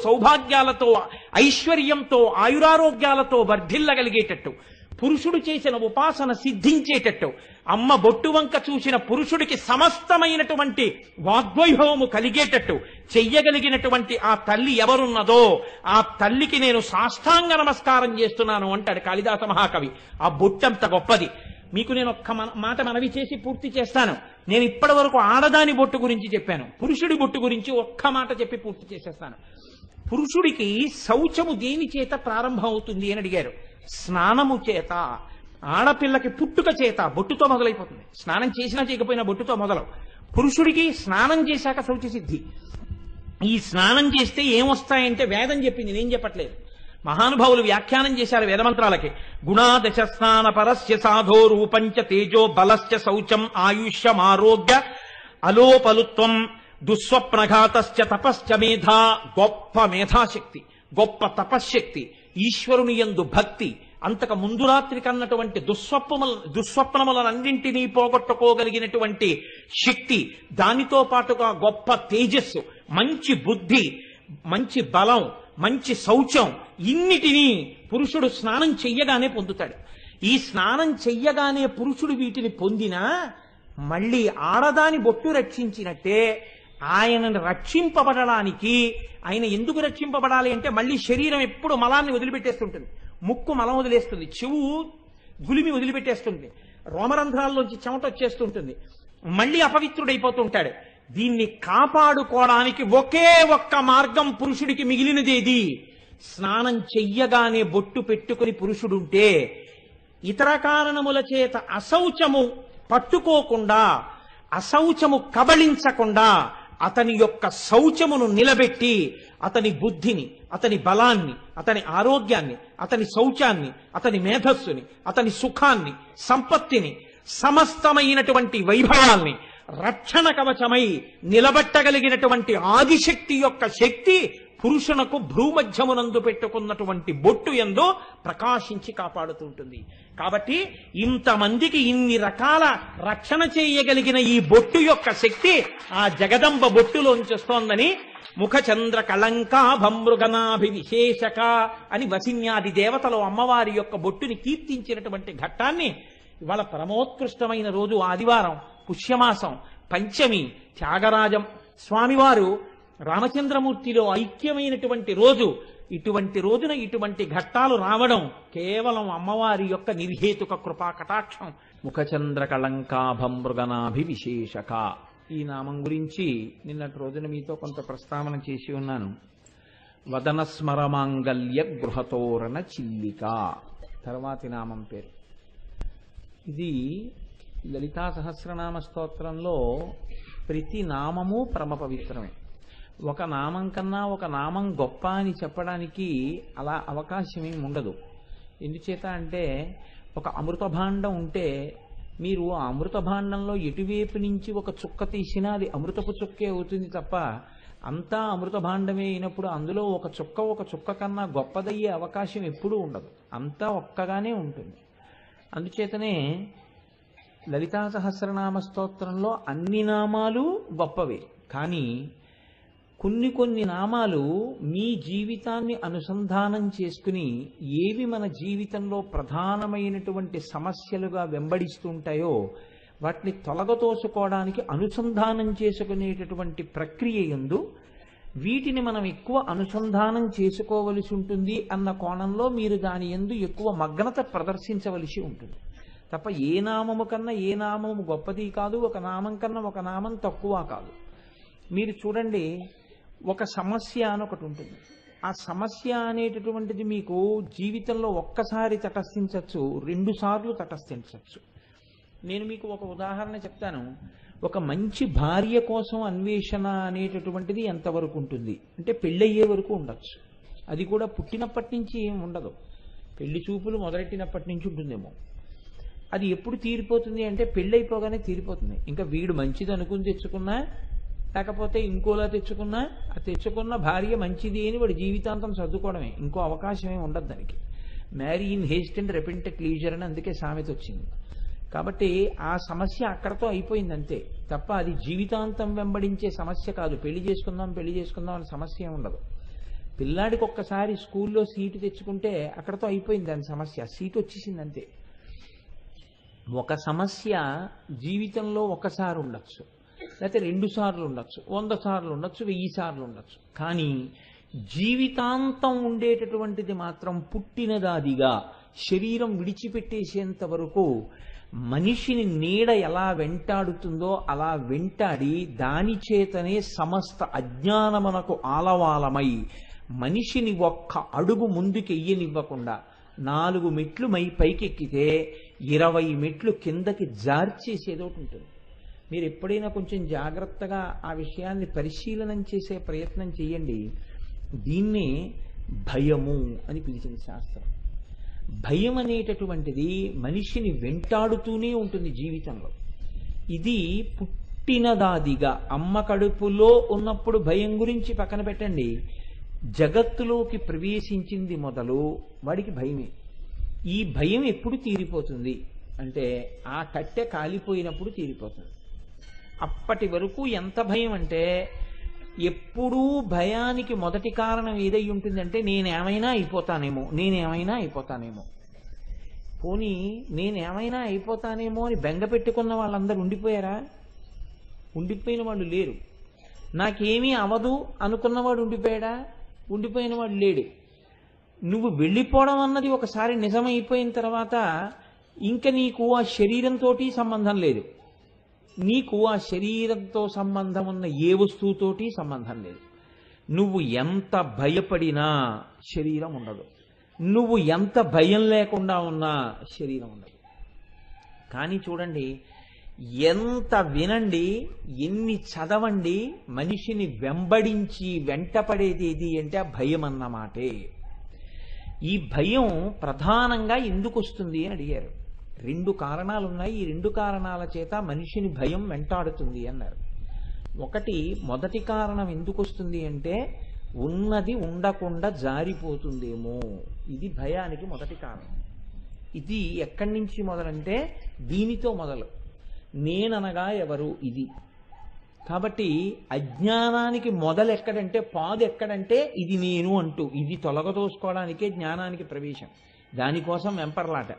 సౌభాగ్యాలతో ఐశ్వర్యంతో ఆయురారోగ్యాలతో వర్ధిల్లగలిగేటట్టు, పురుషుడు చేసిన ఉపాసన సిద్ధించేటట్టు, అమ్మ బొట్టు వంక చూసిన పురుషుడికి సమస్తమైనటువంటి వాగ్వైభవము కలిగేటట్టు చెయ్యగలిగినటువంటి ఆ తల్లి ఎవరున్నదో ఆ తల్లికి నేను సాష్టాంగ నమస్కారం చేస్తున్నాను అంటాడు కాళిదాస మహాకవి. ఆ బొట్టంత గొప్పది. మీకు నేను ఒక్క మాట మనవి చేసి పూర్తి చేస్తాను. నేను ఇప్పటి వరకు ఆడదాని బొట్టు గురించి చెప్పాను, పురుషుడి బొట్టు గురించి ఒక్క మాట చెప్పి పూర్తి చేసేస్తాను. పురుషుడికి శౌచము దేని చేత ప్రారంభం అవుతుంది అని అడిగారు. స్నానము చేత. ఆడపిల్లకి పుట్టుక చేత బొట్టుతో మొదలైపోతుంది. స్నానం చేసినా చేయకపోయినా బొట్టుతో మొదలు. పురుషుడికి స్నానం చేశాక శౌచ సిద్ధి. ఈ స్నానం చేస్తే ఏమొస్తాయంటే వేదం చెప్పింది, నేను చెప్పట్లేదు. మహానుభావులు వ్యాఖ్యానం చేశారు వేదమంత్రాలకి. గుణాదశ స్నాన పరస్య సాధో రూపంచ తేజో బలశ్చ శౌచం ఆయుష్యమారోగ్య అలోపలుత్వం దుస్వప్నఘాతశ్చ తపశ్చ మేధా. గొప్ప మేధాశక్తి, గొప్ప తపశ్శక్తి, ఈశ్వరుని యందు భక్తి, అంతక ముందు రాత్రి కన్నటువంటి దుస్వప్నములన్నింటినీ పోగొట్టుకోగలిగినటువంటి శక్తి, దానితో పాటుగా గొప్ప తేజస్సు, మంచి బుద్ధి, మంచి బలం, మంచి శౌచం, ఇన్నిటినీ పురుషుడు స్నానం చెయ్యగానే పొందుతాడు. ఈ స్నానం చెయ్యగానే పురుషుడు వీటిని పొందినా మళ్ళీ ఆడదాని బొట్టు రక్షించినట్టే ఆయనను రక్షింపబడడానికి, ఆయన ఎందుకు రక్షింపబడాలి అంటే మళ్ళీ శరీరం ఎప్పుడు మలాన్ని వదిలిపెట్టేస్తుంటుంది. ముక్కు మలం వదిలేస్తుంది, చెవు గులిమి వదిలిపెట్టేస్తుంది, రోమరంధ్రాల్లోంచి చెమట వచ్చేస్తుంటుంది, మళ్ళీ అపవిత్రుడైపోతుంటాడు. దీన్ని కాపాడుకోవడానికి ఒకే ఒక్క మార్గం పురుషుడికి మిగిలినదేది. స్నానం చెయ్యగానే బొట్టు పెట్టుకుని పురుషుడుంటే ఇతర కారణముల చేత అశౌచము పట్టుకోకుండా, అశౌచము కబళించకుండా అతని యొక్క శౌచమును నిలబెట్టి అతని బుద్ధిని, అతని బలాన్ని, అతని ఆరోగ్యాన్ని, అతని శౌచాన్ని, అతని మేధస్సుని, అతని సుఖాన్ని, సంపత్తిని, సమస్తమైనటువంటి వైభవాల్ని రక్షణ కవచమై నిలబెట్టగలిగినటువంటి ఆదిశక్తి యొక్క శక్తి పురుషునకు భ్రూమధ్యమునందు పెట్టుకున్నటువంటి బొట్టు యందు ప్రకాశించి కాపాడుతుంటుంది. కాబట్టి ఇంతమందికి ఇన్ని రకాల రక్షణ చేయగలిగిన ఈ బొట్టు యొక్క శక్తి ఆ జగదంబ బొట్టులోంచొస్తోందని ముఖచంద్ర కళంకాభమృగనాభి విశేషక అని వసిన్యాది దేవతలు అమ్మవారి యొక్క బొట్టుని కీర్తించినటువంటి ఘట్టాన్ని ఇవాళ పరమోత్కృష్టమైన రోజు ఆదివారం, పుష్యమాసం, పంచమి, త్యాగరాజం స్వామివారు రామచంద్రమూర్తిలో ఐక్యమైనటువంటి రోజు. ఇటువంటి రోజున ఇటువంటి ఘట్టాలు రావడం కేవలం అమ్మవారి యొక్క నిర్హేతుక కృపా కటాక్షం. ముఖచంద్ర కళంకాభమృగనాభి విశేషక ఈ నామం గురించి నిన్నటి రోజున మీతో కొంత ప్రస్తావన చేసి ఉన్నాను. వదన స్మరమాంగల్య గృహతోరణ చిల్లిక తర్వాతి నామం పేరు. ఇది లలితా సహస్రనామ స్తోత్రంలో ప్రతి నామము పరమ పవిత్రమే. ఒక నామం కన్నా ఒక నామం గొప్ప అని చెప్పడానికి అలా అవకాశం ఏమి ఉండదు. ఎందుచేత అంటే ఒక అమృత భాండం ఉంటే మీరు ఆ అమృత భాండంలో ఎటువైపు నుంచి ఒక చుక్క తీసినా అది అమృతపు చుక్కే అవుతుంది తప్ప అంతా అమృత భాండమే అయినప్పుడు అందులో ఒక చుక్క కన్నా గొప్పదయ్యే అవకాశం ఎప్పుడూ ఉండదు. అంతా ఒక్కగానే ఉంటుంది. అందుచేతనే లలితా సహస్రనామ స్తోత్రంలో అన్ని నామాలు గొప్పవే. కానీ కొన్ని నామాలు మీ జీవితాన్ని అనుసంధానం చేసుకుని ఏవి మన జీవితంలో ప్రధానమైనటువంటి సమస్యలుగా వెంబడిస్తుంటాయో వాటిని తొలగతోసుకోవడానికి అనుసంధానం చేసుకునేటటువంటి ప్రక్రియ యందు వీటిని మనం ఎక్కువ అనుసంధానం చేసుకోవలసి ఉంటుంది అన్న కోణంలో మీరు దాని యందు ఎక్కువ మగ్నత ప్రదర్శించవలసి ఉంటుంది తప్ప ఏ నామము కన్నా ఏ నామము గొప్పది కాదు, ఒక నామం కన్నా ఒక నామం తక్కువ కాదు. మీరు చూడండి, ఒక సమస్య అని ఒకటి ఉంటుంది. ఆ సమస్య అనేటటువంటిది మీకు జీవితంలో ఒక్కసారి తటస్థించవచ్చు, 2 సార్లు తటస్థించవచ్చు. నేను మీకు ఒక ఉదాహరణ చెప్తాను. ఒక మంచి భార్య కోసం అన్వేషణ అనేటటువంటిది ఎంతవరకు ఉంటుంది అంటే పెళ్ళయ్యే వరకు ఉండొచ్చు. అది కూడా పుట్టినప్పటి నుంచి ఏం ఉండదు, పెళ్లి చూపులు మొదలెట్టినప్పటి నుంచి ఉంటుందేమో. అది ఎప్పుడు తీరిపోతుంది అంటే పెళ్ళైపోగానే తీరిపోతుంది. ఇంకా వీడు మంచిది అనుకుని తెచ్చుకున్నా, లేకపోతే ఇంకోలా తెచ్చుకున్నా, ఆ తెచ్చుకున్న భార్య మంచిది అని వాడు జీవితాంతం సర్దుకోవడమే, ఇంకో అవకాశమే ఉండదు దానికి. Marry in Heist and repent at leisure అని అందుకే సామెత వచ్చింది. కాబట్టి ఆ సమస్య అక్కడతో అయిపోయింది అంతే తప్ప అది జీవితాంతం వెంబడించే సమస్య కాదు. పెళ్లి చేసుకుందాం అనే సమస్య ఉండదు. పిల్లాడికి ఒక్కసారి స్కూల్లో సీటు తెచ్చుకుంటే అక్కడతో అయిపోయింది దాని సమస్య, సీటు వచ్చేసింది అంతే. ఒక సమస్య జీవితంలో ఒకసారి ఉండొచ్చు, లేకపోతే 2 సార్లు ఉండొచ్చు, 100 సార్లు ఉండొచ్చు, 1000 సార్లు ఉండొచ్చు. కానీ జీవితాంతం ఉండేటటువంటిది మాత్రం పుట్టినదాదిగా శరీరం విడిచిపెట్టేసేంత వరకు మనిషిని నీడ ఎలా వెంటాడుతుందో అలా వెంటాడి దాని చేతనే సమస్త అజ్ఞానమునకు ఆలవాలమై మనిషిని ఒక్క అడుగు ముందుకెయ్యనివ్వకుండా 4 మెట్లు పైకెక్కితే 20 మెట్లు కిందకి జార్చేసేదోటి ఉంటుంది. మీరు ఎప్పుడైనా కొంచెం జాగ్రత్తగా ఆ విషయాన్ని పరిశీలనం చేసే ప్రయత్నం చేయండి. దీన్నే భయము అని పిలిచింది శాస్త్రం. భయం అనేటటువంటిది మనిషిని వెంటాడుతూనే ఉంటుంది జీవితంలో. ఇది పుట్టినదాదిగా అమ్మ కడుపులో ఉన్నప్పుడు భయం గురించి పక్కన పెట్టండి, జగత్తులోకి ప్రవేశించింది మొదలు వాడికి భయమే. ఈ భయం ఎప్పుడు తీరిపోతుంది అంటే ఆ కట్టె కాలిపోయినప్పుడు తీరిపోతుంది. అప్పటి వరకు ఎంత భయం అంటే ఎప్పుడూ భయానికి మొదటి కారణం ఏదై ఉంటుందంటే నేనేమైనా అయిపోతానేమో. పోనీ నేనేమైనా అయిపోతానేమో అని బెంగ పెట్టుకున్న వాళ్ళందరూ ఉండిపోయారా? ఉండిపోయిన వాళ్ళు లేరు. నాకేమీ అవదు అనుకున్నవాడు ఉండిపోయాడా? ఉండిపోయిన వాడు లేడు. నువ్వు వెళ్ళిపోవడం అన్నది ఒకసారి నిజమైపోయిన తర్వాత ఇంక నీకు ఆ శరీరంతో సంబంధం లేదు, నీకు ఆ శరీరంతో సంబంధం ఉన్న ఏ వస్తువుతోటి సంబంధం లేదు. నువ్వు ఎంత భయపడినా శరీరం ఉండదు, నువ్వు ఎంత భయం లేకుండా ఉన్నా శరీరం ఉండదు. కానీ చూడండి, ఎంత వినండి, ఎన్ని చదవండి, మనిషిని వెంబడించి వెంటపడేది ఏది అంటే ఆ భయం అన్నమాటే. ఈ భయం ప్రధానంగా ఎందుకు వస్తుంది అని అడిగారు. 2 కారణాలు ఉన్నాయి. ఈ 2 కారణాల చేత మనిషిని భయం వెంటాడుతుంది అన్నారు. మొదటి కారణం ఎందుకు వస్తుంది అంటే ఉన్నది ఉండకుండా జారిపోతుందేమో, ఇది భయానికి మొదటి కారణం. ఇది ఎక్కడి నుంచి మొదలంటే దీనితో మొదలు, నేననగా ఎవరు ఇది. కాబట్టి అజ్ఞానానికి మొదలు ఎక్కడంటే, పాదు ఎక్కడంటే ఇది నేను అంటూ, ఇది తొలగదోసుకోవడానికే జ్ఞానానికి ప్రవేశం, దానికోసం వెంపర్లాట.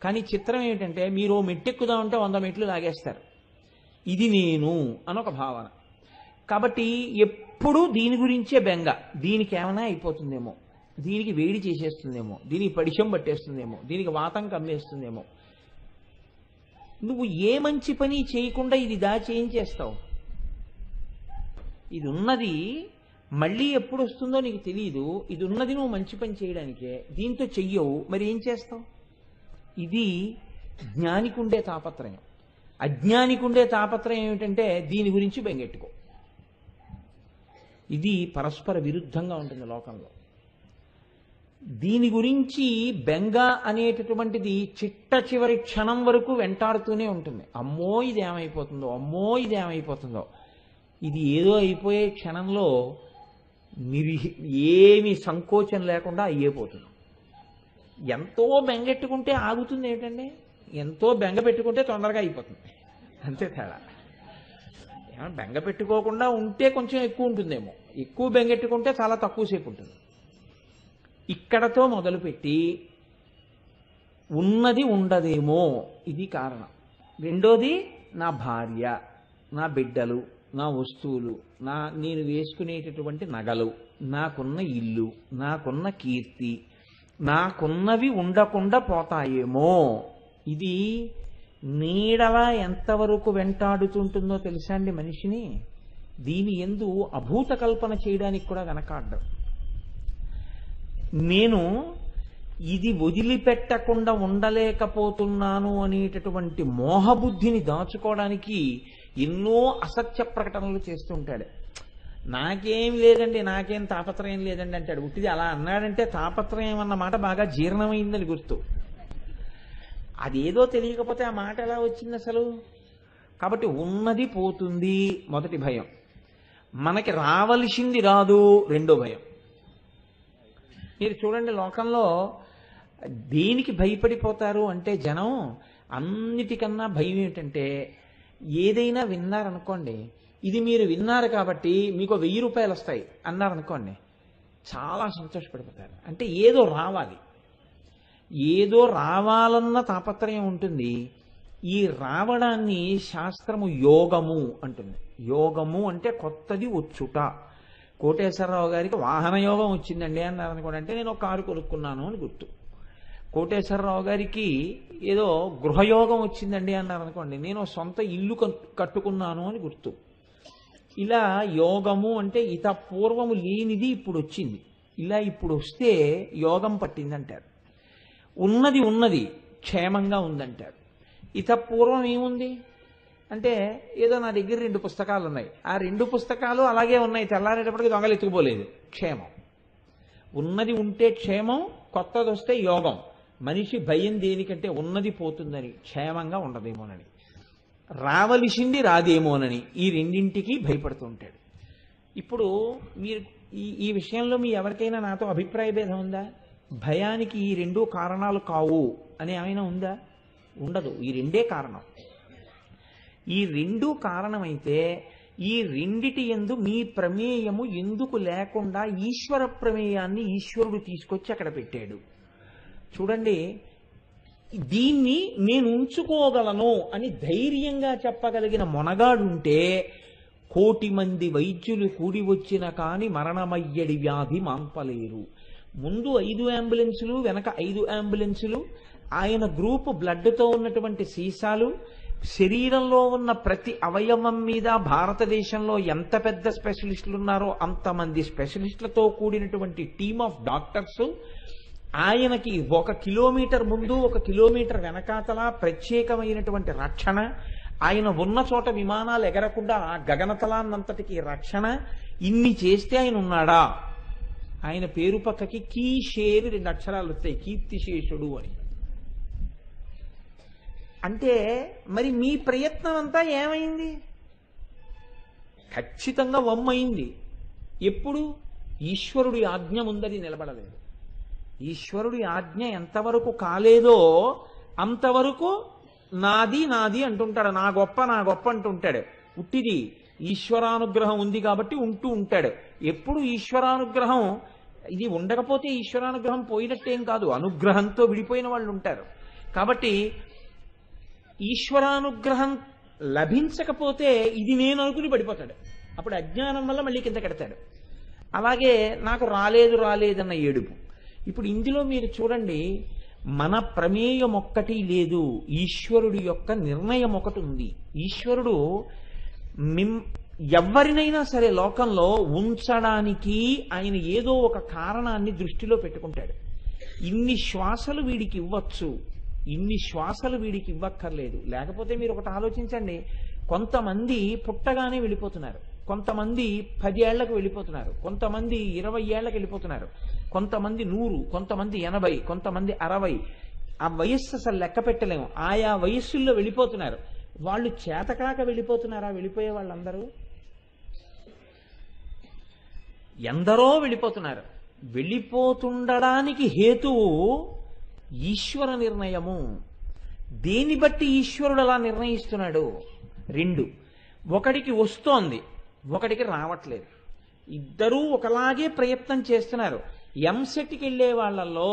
కానీ చిత్రం ఏమిటంటే మీరు మెట్టెక్కుదామంటే 100 మెట్లు లాగేస్తారు, ఇది నేను అనొక భావన. కాబట్టి ఎప్పుడూ దీని గురించే బెంగ, దీనికి ఏమైనా అయిపోతుందేమో, దీనికి వేడి చేసేస్తుందేమో, దీనికి పడిశం పట్టేస్తుందేమో, దీనికి వాతం కమ్మేస్తుందేమో. నువ్వు ఏ మంచి పని చేయకుండా ఇది ఏం చేస్తావు? ఇది ఉన్నది మళ్ళీ ఎప్పుడు వస్తుందో నీకు తెలియదు, ఇది ఉన్నది నువ్వు మంచి పని చేయడానికే, దీంతో చెయ్యవు, మరి ఏం చేస్తావు? ఇది జ్ఞానికి ఉండే తాపత్రయం. అజ్ఞానికి ఉండే తాపత్రయం ఏమిటంటే దీని గురించి బెంగెట్టుకో. ఇది పరస్పర విరుద్ధంగా ఉంటుంది లోకంలో. దీని గురించి బెంగ అనేటటువంటిది చిట్ట చివరి క్షణం వరకు వెంటాడుతూనే ఉంటుంది. అమ్మో ఇదేమైపోతుందో. ఇది ఏదో అయిపోయే క్షణంలో ఏమి సంకోచం లేకుండా అయ్యేపోతుంది. ఎంతో బెంగెట్టుకుంటే ఆగుతుంది ఏమిటండి, ఎంతో బెంగ పెట్టుకుంటే తొందరగా అయిపోతుంది, అంతే తేడా. బెంగ పెట్టుకోకుండా ఉంటే కొంచెం ఎక్కువ ఉంటుందేమో, ఎక్కువ బెంగెట్టుకుంటే చాలా తక్కువసేపు ఉంటుంది. ఇక్కడతో మొదలుపెట్టి ఉన్నది ఉండదేమో, ఇది కారణం. రెండోది నా భార్య, నా బిడ్డలు, నా వస్తువులు, నేను వేసుకునేటటువంటి నగలు, నాకున్న ఇల్లు, నాకున్న కీర్తి, నాకున్నవి ఉండకుండా పోతాయేమో. ఇది నీడలా ఎంతవరకు వెంటాడుతుంటుందో తెలుసా అండి మనిషిని. దీని యందు అభూత కల్పన చేయడానికి కూడా వెనకాడ్డం. నేను ఇది వదిలిపెట్టకుండా ఉండలేకపోతున్నాను అనేటటువంటి మోహబుద్ధిని దాచుకోవడానికి ఎన్నో అసత్య ప్రకటనలు చేస్తుంటాడు. నాకేం లేదండి, నాకేం తాపత్రయం లేదండి అంటాడు. ఉట్టిది అలా అన్నాడంటే తాపత్రయం అన్న మాట బాగా జీర్ణమైందని గుర్తు. అదేదో తెలియకపోతే ఆ మాట ఎలా వచ్చింది అసలు? కాబట్టి ఉన్నది పోతుంది మొదటి భయం, మనకి రావలసింది రాదు రెండో భయం. మీరు చూడండి, లోకంలో దేనికి భయపడిపోతారు అంటే జనం అన్నిటికన్నా భయం ఏమిటంటే, ఏదైనా విన్నారనుకోండి, ఇది మీరు విన్నారు కాబట్టి మీకు 1000 రూపాయలు వస్తాయి అన్నారనుకోండి, చాలా సంతోషపడిపోతారు. అంటే ఏదో రావాలి, ఏదో రావాలన్న తాపత్రయం ఉంటుంది. ఈ రావడాన్ని శాస్త్రము యోగము అంటుంది. యోగము అంటే కొత్తది వచ్చుట. కోటేశ్వరరావు గారికి వాహన యోగం వచ్చిందండి అన్నారు అనుకోండి, అంటే నేను ఒక కారు కొనుక్కున్నాను అని గుర్తు. కోటేశ్వరరావు గారికి ఏదో గృహయోగం వచ్చిందండి అన్నారు అనుకోండి, నేను సొంత ఇల్లు కట్టుకున్నాను అని గుర్తు. ఇలా యోగము అంటే ఇత పూర్వము లేనిది ఇప్పుడు వచ్చింది, ఇలా ఇప్పుడు వస్తే యోగం పట్టిందంటారు. ఉన్నది క్షేమంగా ఉందంటారు. ఇత పూర్వం ఏముంది అంటే ఏదో నా దగ్గర 2 పుస్తకాలు ఉన్నాయి, ఆ 2 పుస్తకాలు అలాగే ఉన్నాయి, తెల్లారేటప్పటికి దొంగలు ఎత్తుకుపోలేదు, క్షేమం. ఉన్నది ఉంటే క్షేమం, కొత్తది వస్తే యోగం. మనిషి భయం దేనికంటే ఉన్నది పోతుందని, క్షేమంగా ఉండదేమోనని, రావలసింది రాదేమోనని, ఈ రెండింటికి భయపడుతూ ఉంటాడు. ఇప్పుడు మీరు ఈ విషయంలో మీ ఎవరికైనా నాతో అభిప్రాయ భేదం ఉందా? భయానికి ఈ 2 కారణాలు కావు అని ఏమైనా ఉందా? ఉండదు. ఈ 2 కారణం. ఈ 2 కారణమైతే ఈ రెండిటి యందు మీ ప్రమేయము ఎందుకు లేకుండా ఈశ్వర ప్రమేయాన్ని ఈశ్వరుడు తీసుకొచ్చి అక్కడ పెట్టాడు. చూడండి, దీన్ని నేను ఉంచుకోగలను అని ధైర్యంగా చెప్పగలిగిన మొనగాడుంటే 1,000,000 మంది వైద్యులు కూడి వచ్చిన కాని మరణమయ్యడి వ్యాధి మాంపలేరు. ముందు 5 అంబులెన్సులు, వెనక 5 అంబులెన్సులు, ఆయన గ్రూపు బ్లడ్తో ఉన్నటువంటి సీసాలు, శరీరంలో ఉన్న ప్రతి అవయవం మీద భారతదేశంలో ఎంత పెద్ద స్పెషలిస్టులు ఉన్నారో అంతమంది స్పెషలిస్టులతో కూడినటువంటి టీమ్ ఆఫ్ డాక్టర్స్, ఆయనకి 1 కిలోమీటర్ ముందు 1 కిలోమీటర్ వెనకాతల ప్రత్యేకమైనటువంటి రక్షణ, ఆయన ఉన్న చోట విమానాలు ఎగరకుండా ఆ గగనతలాన్నంతటికి రక్షణ. ఇన్ని చేస్తే ఆయన ఉన్నాడా? ఆయన పేరు పక్కకి కీషేరు 2 అక్షరాలు వస్తాయి, కీర్తిశేషుడు అని. అంటే మరి మీ ప్రయత్నం అంతా ఏమైంది? ఖచ్చితంగా వమ్మైంది. ఎప్పుడు? ఈశ్వరుడి ఆజ్ఞ ముందది నిలబడలేదు. ఈశ్వరుడి ఆజ్ఞ ఎంతవరకు కాలేదో అంతవరకు నాది నాది అంటుంటాడు, నా గొప్ప అంటుంటాడు. ఉట్టిది ఈశ్వరానుగ్రహం ఉంది కాబట్టి ఉంటూ ఉంటాడు. ఎప్పుడు ఈశ్వరానుగ్రహం, ఇది ఉండకపోతే ఈశ్వరానుగ్రహం పోయినట్టేం కాదు, అనుగ్రహంతో విడిపోయిన వాళ్ళు ఉంటారు. కాబట్టి ఈశ్వరానుగ్రహం లభించకపోతే ఇది నేను అనుకుని పడిపోతాడు. అప్పుడు అజ్ఞానం వల్ల మళ్ళీ కింద కడతాడు. అలాగే నాకు రాలేదన్న ఏడుపు. ఇప్పుడు ఇందులో మీరు చూడండి, మన ప్రమేయం ఒక్కటి లేదు, ఈశ్వరుడి యొక్క నిర్ణయం ఒకటి ఉంది. ఈశ్వరుడు ఎవరినైనా సరే లోకంలో ఉంచడానికి ఆయన ఏదో ఒక కారణాన్ని దృష్టిలో పెట్టుకుంటాడు. ఇన్ని శ్వాసలు వీడికి ఇవ్వచ్చు, ఇన్ని శ్వాసలు వీడికి ఇవ్వక్కర్లేదు. లేకపోతే మీరు ఒకటి ఆలోచించండి, కొంతమంది పుట్టగానే వెళ్ళిపోతున్నారు, కొంతమంది 10 ఏళ్లకు వెళ్ళిపోతున్నారు, కొంతమంది 20 ఏళ్లకు వెళ్ళిపోతున్నారు, కొంతమంది 100, కొంతమంది 80, కొంతమంది 60. ఆ వయస్సు అసలు లెక్క పెట్టలేము. ఆయా వయస్సుల్లో వెళ్ళిపోతున్నారు. వాళ్ళు చేతకాక వెళ్ళిపోతున్నారా? వెళ్ళిపోయే వాళ్ళందరూ ఎందరో వెళ్ళిపోతున్నారు. వెళ్ళిపోతుండడానికి హేతువు ఈశ్వర నిర్ణయము. దేని బట్టి ఈశ్వరుడు అలా నిర్ణయిస్తున్నాడు? 2. ఒకడికి వస్తోంది, ఒకడికి రావట్లేదు. ఇద్దరూ ఒకలాగే ప్రయత్నం చేస్తున్నారు. ఎంసెట్కి వెళ్ళే వాళ్ళల్లో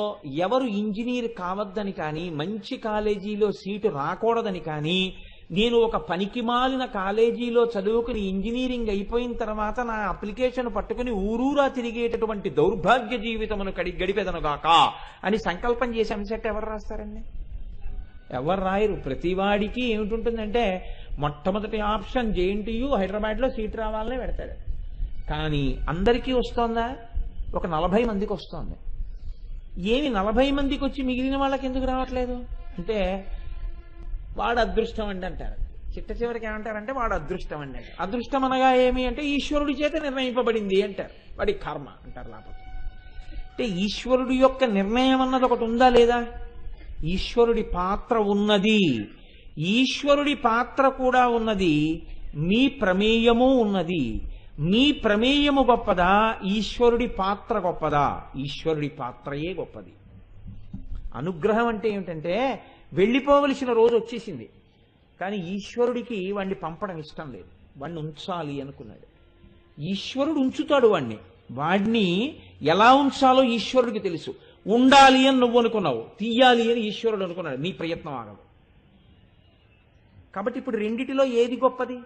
ఎవరు ఇంజనీర్ కావద్దని కానీ, మంచి కాలేజీలో సీటు రాకూడదని కానీ, నేను ఒక పనికిమాలిన కాలేజీలో చదువుకుని ఇంజనీరింగ్ అయిపోయిన తర్వాత నా అప్లికేషన్ పట్టుకుని ఊరూరా తిరిగేటటువంటి దౌర్భాగ్య జీవితమును గడిపెదనుగాక అని సంకల్పం చేసి ఎంసెట్ ఎవరు రాస్తారండి? ఎవరు రాయరు. ప్రతివాడికి ఏమిటుంటుందంటే మొట్టమొదటి ఆప్షన్ జేఎన్టీయూ, హైదరాబాద్లో సీట్ రావాలనే పెడతాడు. కానీ అందరికీ వస్తోందా? ఒక 40 మందికి వస్తోంది. ఏమి 40 మందికి వచ్చి మిగిలిన వాళ్ళకి ఎందుకు రావట్లేదు అంటే వాడు అదృష్టం అండి అంటారు. చిట్ట చివరికి ఏమంటారంటే వాడు అదృష్టం అండి అంటారు. అదృష్టం అనగా ఏమి అంటే ఈశ్వరుడి చేత నిర్ణయింపబడింది అంటారు. వాడి కర్మ అంటారు. లేకపోతే అంటే ఈశ్వరుడి యొక్క నిర్ణయం అన్నది ఒకటి ఉందా లేదా? ఈశ్వరుడి పాత్ర ఉన్నది, ఈశ్వరుడి పాత్ర కూడా ఉన్నది, మీ ప్రమేయము ఉన్నది. మీ ప్రమేయము గొప్పదా, ఈశ్వరుడి పాత్ర గొప్పదా? ఈశ్వరుడి పాత్రయే గొప్పది. అనుగ్రహం అంటే ఏమిటంటే వెళ్ళిపోవలసిన రోజు వచ్చేసింది, కానీ ఈశ్వరుడికి వాడిని పంపడం ఇష్టం లేదు, వాడిని ఉంచాలి అనుకున్నాడు. ఈశ్వరుడు ఉంచుతాడు వాడిని ఎలా ఉంచాలో ఈశ్వరుడికి తెలుసు. ఉండాలి అని నువ్వు అనుకున్నావు, తీయాలి అని ఈశ్వరుడు అనుకున్నాడు. నీ ప్రయత్నం ఆగదు. కాబట్టి ఇప్పుడు రెండిటిలో ఏది గొప్పది?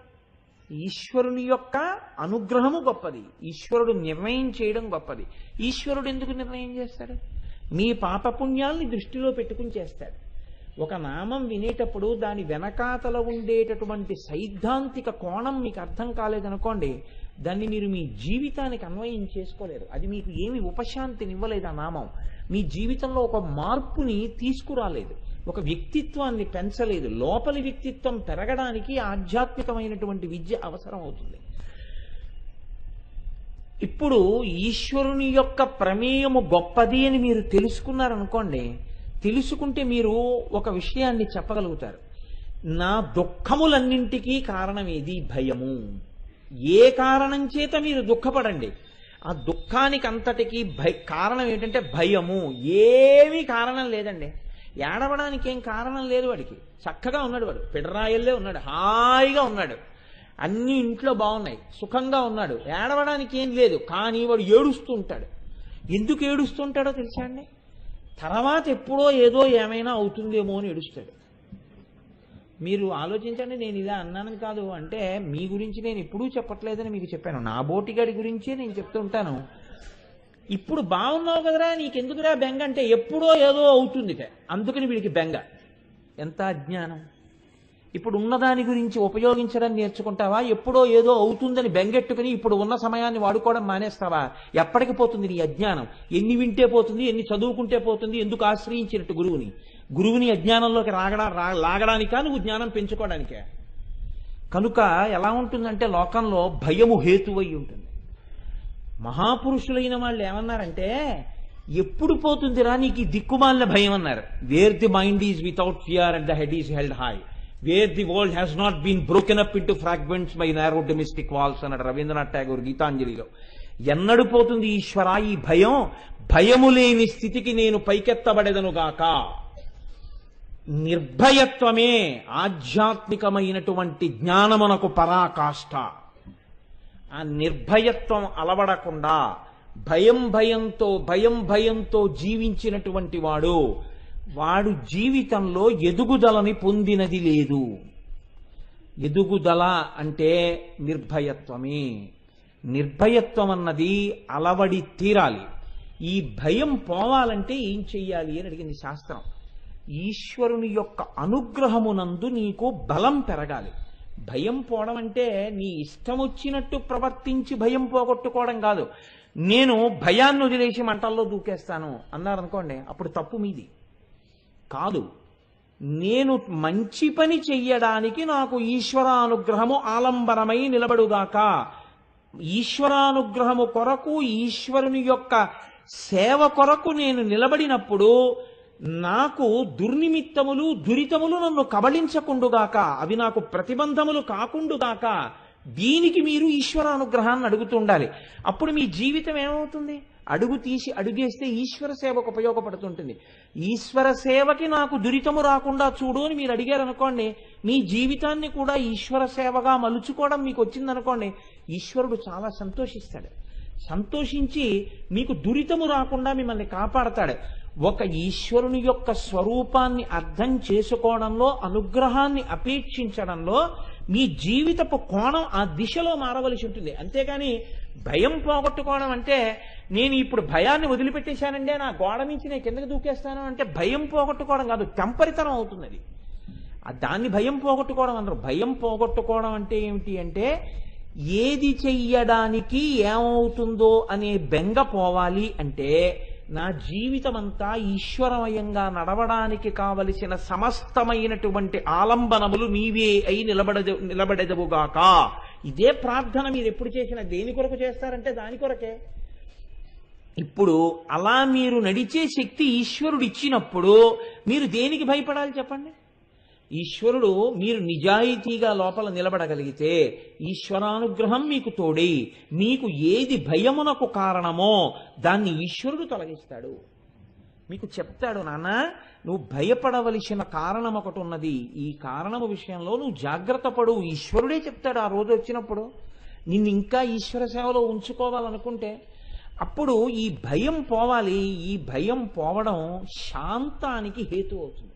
ఈశ్వరుని యొక్క అనుగ్రహము గొప్పది, ఈశ్వరుడు నిర్ణయం చేయడం గొప్పది. ఈశ్వరుడు ఎందుకు నిర్ణయం చేస్తాడు? మీ పాపపుణ్యాల్ని దృష్టిలో పెట్టుకుని చేస్తాడు. ఒక నామం వినేటప్పుడు దాని వెనకాతల ఉండేటటువంటి సైద్ధాంతిక కోణం మీకు అర్థం కాలేదనుకోండి, దాన్ని మీరు మీ జీవితానికి అన్వయం చేసుకోలేరు. అది మీకు ఏమి ఉపశాంతినివ్వలేదు. ఆ నామం మీ జీవితంలో ఒక మార్పుని తీసుకురాలేదు, ఒక వ్యక్తిత్వాన్ని పెంచలేదు. లోపలి వ్యక్తిత్వం పెరగడానికి ఆధ్యాత్మికమైనటువంటి విద్య అవసరం అవుతుంది. ఇప్పుడు ఈశ్వరుని యొక్క ప్రమేయము గొప్పది అని మీరు తెలుసుకున్నారనుకోండి, తెలుసుకుంటే మీరు ఒక విషయాన్ని చెప్పగలుగుతారు. నా దుఃఖములన్నింటికీ కారణం ఏది? భయము. ఏ కారణం చేత మీరు దుఃఖపడండి, ఆ దుఃఖానికి అంతటికీ కారణం ఏంటంటే భయము. ఏమీ కారణం లేదండి. ఏడవడానికి ఏం కారణం లేదు. వాడికి చక్కగా ఉన్నాడు, వాడు పిడరాయల్లే ఉన్నాడు, హాయిగా ఉన్నాడు, అన్ని ఇంట్లో బాగున్నాయి, సుఖంగా ఉన్నాడు, ఏడవడానికి ఏం లేదు. కానీ వాడు ఏడుస్తూ ఉంటాడు. ఎందుకు ఏడుస్తుంటాడో తెలుసా అండి? తర్వాత ఎప్పుడో ఏదో ఏమైనా అవుతుందేమో అని ఏడుస్తాడు. మీరు ఆలోచించండి. నేను ఇలా అన్నానని కాదు, అంటే మీ గురించి నేను ఎప్పుడూ చెప్పట్లేదని మీకు చెప్పాను. నా బోటిగాడి గురించే నేను చెప్తుంటాను. ఇప్పుడు బాగున్నావు కదరా, నీకెందుకురా బెంగ అంటే ఎప్పుడో ఏదో అవుతుంది, అందుకని వీడికి బెంగ. ఎంత అజ్ఞానం! ఇప్పుడు ఉన్నదాని గురించి ఉపయోగించడం నేర్చుకుంటావా? ఎప్పుడో ఏదో అవుతుందని బెంగెట్టుకుని ఇప్పుడు ఉన్న సమయాన్ని వాడుకోవడం మానేస్తావా? ఎప్పటికి పోతుంది నీ అజ్ఞానం? ఎన్ని వింటే పోతుంది, ఎన్ని చదువుకుంటే పోతుంది? ఎందుకు ఆశ్రయించినట్టు గురువుని అజ్ఞానంలోకి లాగడానికా, నువ్వు జ్ఞానం పెంచుకోవడానికే? కనుక ఎలా ఉంటుందంటే లోకంలో భయము హేతువై ఉంటుంది. మహాపురుషులైన వాళ్ళు ఏమన్నారంటే, ఎప్పుడు పోతుందిరా నీకు ఈ దిక్కుమాలిన భయం అన్నారు. Where the mind is without fear and the head is held high, where the world has not been broken up into fragments by narrow domestic walls అన్నాడు రవీంద్రనాథ్ ఠాగూర్ గీతాంజలిలో. ఎన్నడు పోతుంది ఈశ్వరా ఈ భయం? భయము లేని స్థితికి నేను పైకెత్తబడెదనుగాక. నిర్భయత్వమే ఆధ్యాత్మికమైనటువంటి జ్ఞానమునకు పరాకాష్ఠ. ఆ నిర్భయత్వం అలవడకుండా భయంతో జీవించినటువంటి వాడు జీవితంలో ఎదుగుదలని పొందినది లేదు. ఎదుగుదల అంటే నిర్భయత్వమే. నిర్భయత్వం అన్నది అలవడి తీరాలి. ఈ భయం పోవాలంటే ఏం చెయ్యాలి అని అడిగింది శాస్త్రం. ఈశ్వరుని యొక్క అనుగ్రహమునందు నీకు బలం పెరగాలి. భయం పోవడం అంటే నీ ఇష్టం వచ్చినట్టు ప్రవర్తించి భయం పోగొట్టుకోవడం కాదు. నేను భయాన్ని వదిలేసి మంటల్లో దూకేస్తాను అన్నారనుకోండి, అప్పుడు తప్పు మీది కాదు. నేను మంచి పని చెయ్యడానికి నాకు ఈశ్వరానుగ్రహము ఆలంబనమై నిలబడుగాక. ఈశ్వరానుగ్రహము కొరకు, ఈశ్వరుని యొక్క సేవ కొరకు నేను నిలబడినప్పుడు నాకు దుర్నిమిత్తములు దురితములు నన్ను కబళించకుండుగాక, అవి నాకు ప్రతిబంధములు కాకుండుగాక. దీనికి మీరు ఈశ్వరానుగ్రహాన్ని అడుగుతుండాలి. అప్పుడు మీ జీవితం ఏమవుతుంది? అడుగు తీసి అడుగేస్తే ఈశ్వర సేవకు ఉపయోగపడుతుంటుంది. ఈశ్వర సేవకి నాకు దురితము రాకుండా చూడు అని మీరు అడిగారనుకోండి, మీ జీవితాన్ని కూడా ఈశ్వర సేవగా మలుచుకోవడం మీకు వచ్చిందనుకోండి, ఈశ్వరుడు చాలా సంతోషిస్తాడు. సంతోషించి మీకు దురితము రాకుండా మిమ్మల్ని కాపాడతాడు. ఒక ఈశ్వరుని యొక్క స్వరూపాన్ని అర్థం చేసుకోవడంలో, అనుగ్రహాన్ని అపేక్షించడంలో మీ జీవితపు కోణం ఆ దిశలో మారవలసి ఉంటుంది. అంతేగాని భయం పోగొట్టుకోవడం అంటే నేను ఇప్పుడు భయాన్ని వదిలిపెట్టేశానంటే నా గోడ నుంచి నేను కిందకి దూకేస్తాను అంటే భయం పోగొట్టుకోవడం కాదు, టెంపరితనం అవుతుంది అది. దాన్ని భయం పోగొట్టుకోవడం అన్నారు. భయం పోగొట్టుకోవడం అంటే ఏమిటి అంటే, ఏది చెయ్యడానికి ఏమవుతుందో అనే బెంగ పోవాలి అంటే నా జీవితం అంతా ఈశ్వరమయంగా నడవడానికి కావలసిన సమస్తమైనటువంటి ఆలంబనములు నీవే అయి నిలబడెదవుగాక. ఇదే ప్రార్థన మీరు ఎప్పుడు చేసినా దేని కొరకు చేస్తారంటే దాని కొరకే. ఇప్పుడు అలా మీరు నడిచే శక్తి ఈశ్వరుడు ఇచ్చినప్పుడు మీరు దేనికి భయపడాలి చెప్పండి? ఈశ్వరుడు మీరు నిజాయితీగా లోపల నిలబడగలిగితే ఈశ్వరానుగ్రహం మీకు తోడై మీకు ఏది భయమునకు కారణమో దాన్ని ఈశ్వరుడు తొలగిస్తాడు. మీకు చెప్తాడు, నాన్న నువ్వు భయపడవలసిన కారణం ఒకటి ఉన్నది, ఈ కారణము విషయంలో నువ్వు జాగ్రత్త పడు. ఈశ్వరుడే చెప్తాడు ఆ రోజు వచ్చినప్పుడు. నిన్ను ఇంకా ఈశ్వర సేవలో ఉంచుకోవాలనుకుంటే అప్పుడు ఈ భయం పోవాలి. ఈ భయం పోవడం శాంతానికి హేతు అవుతుంది.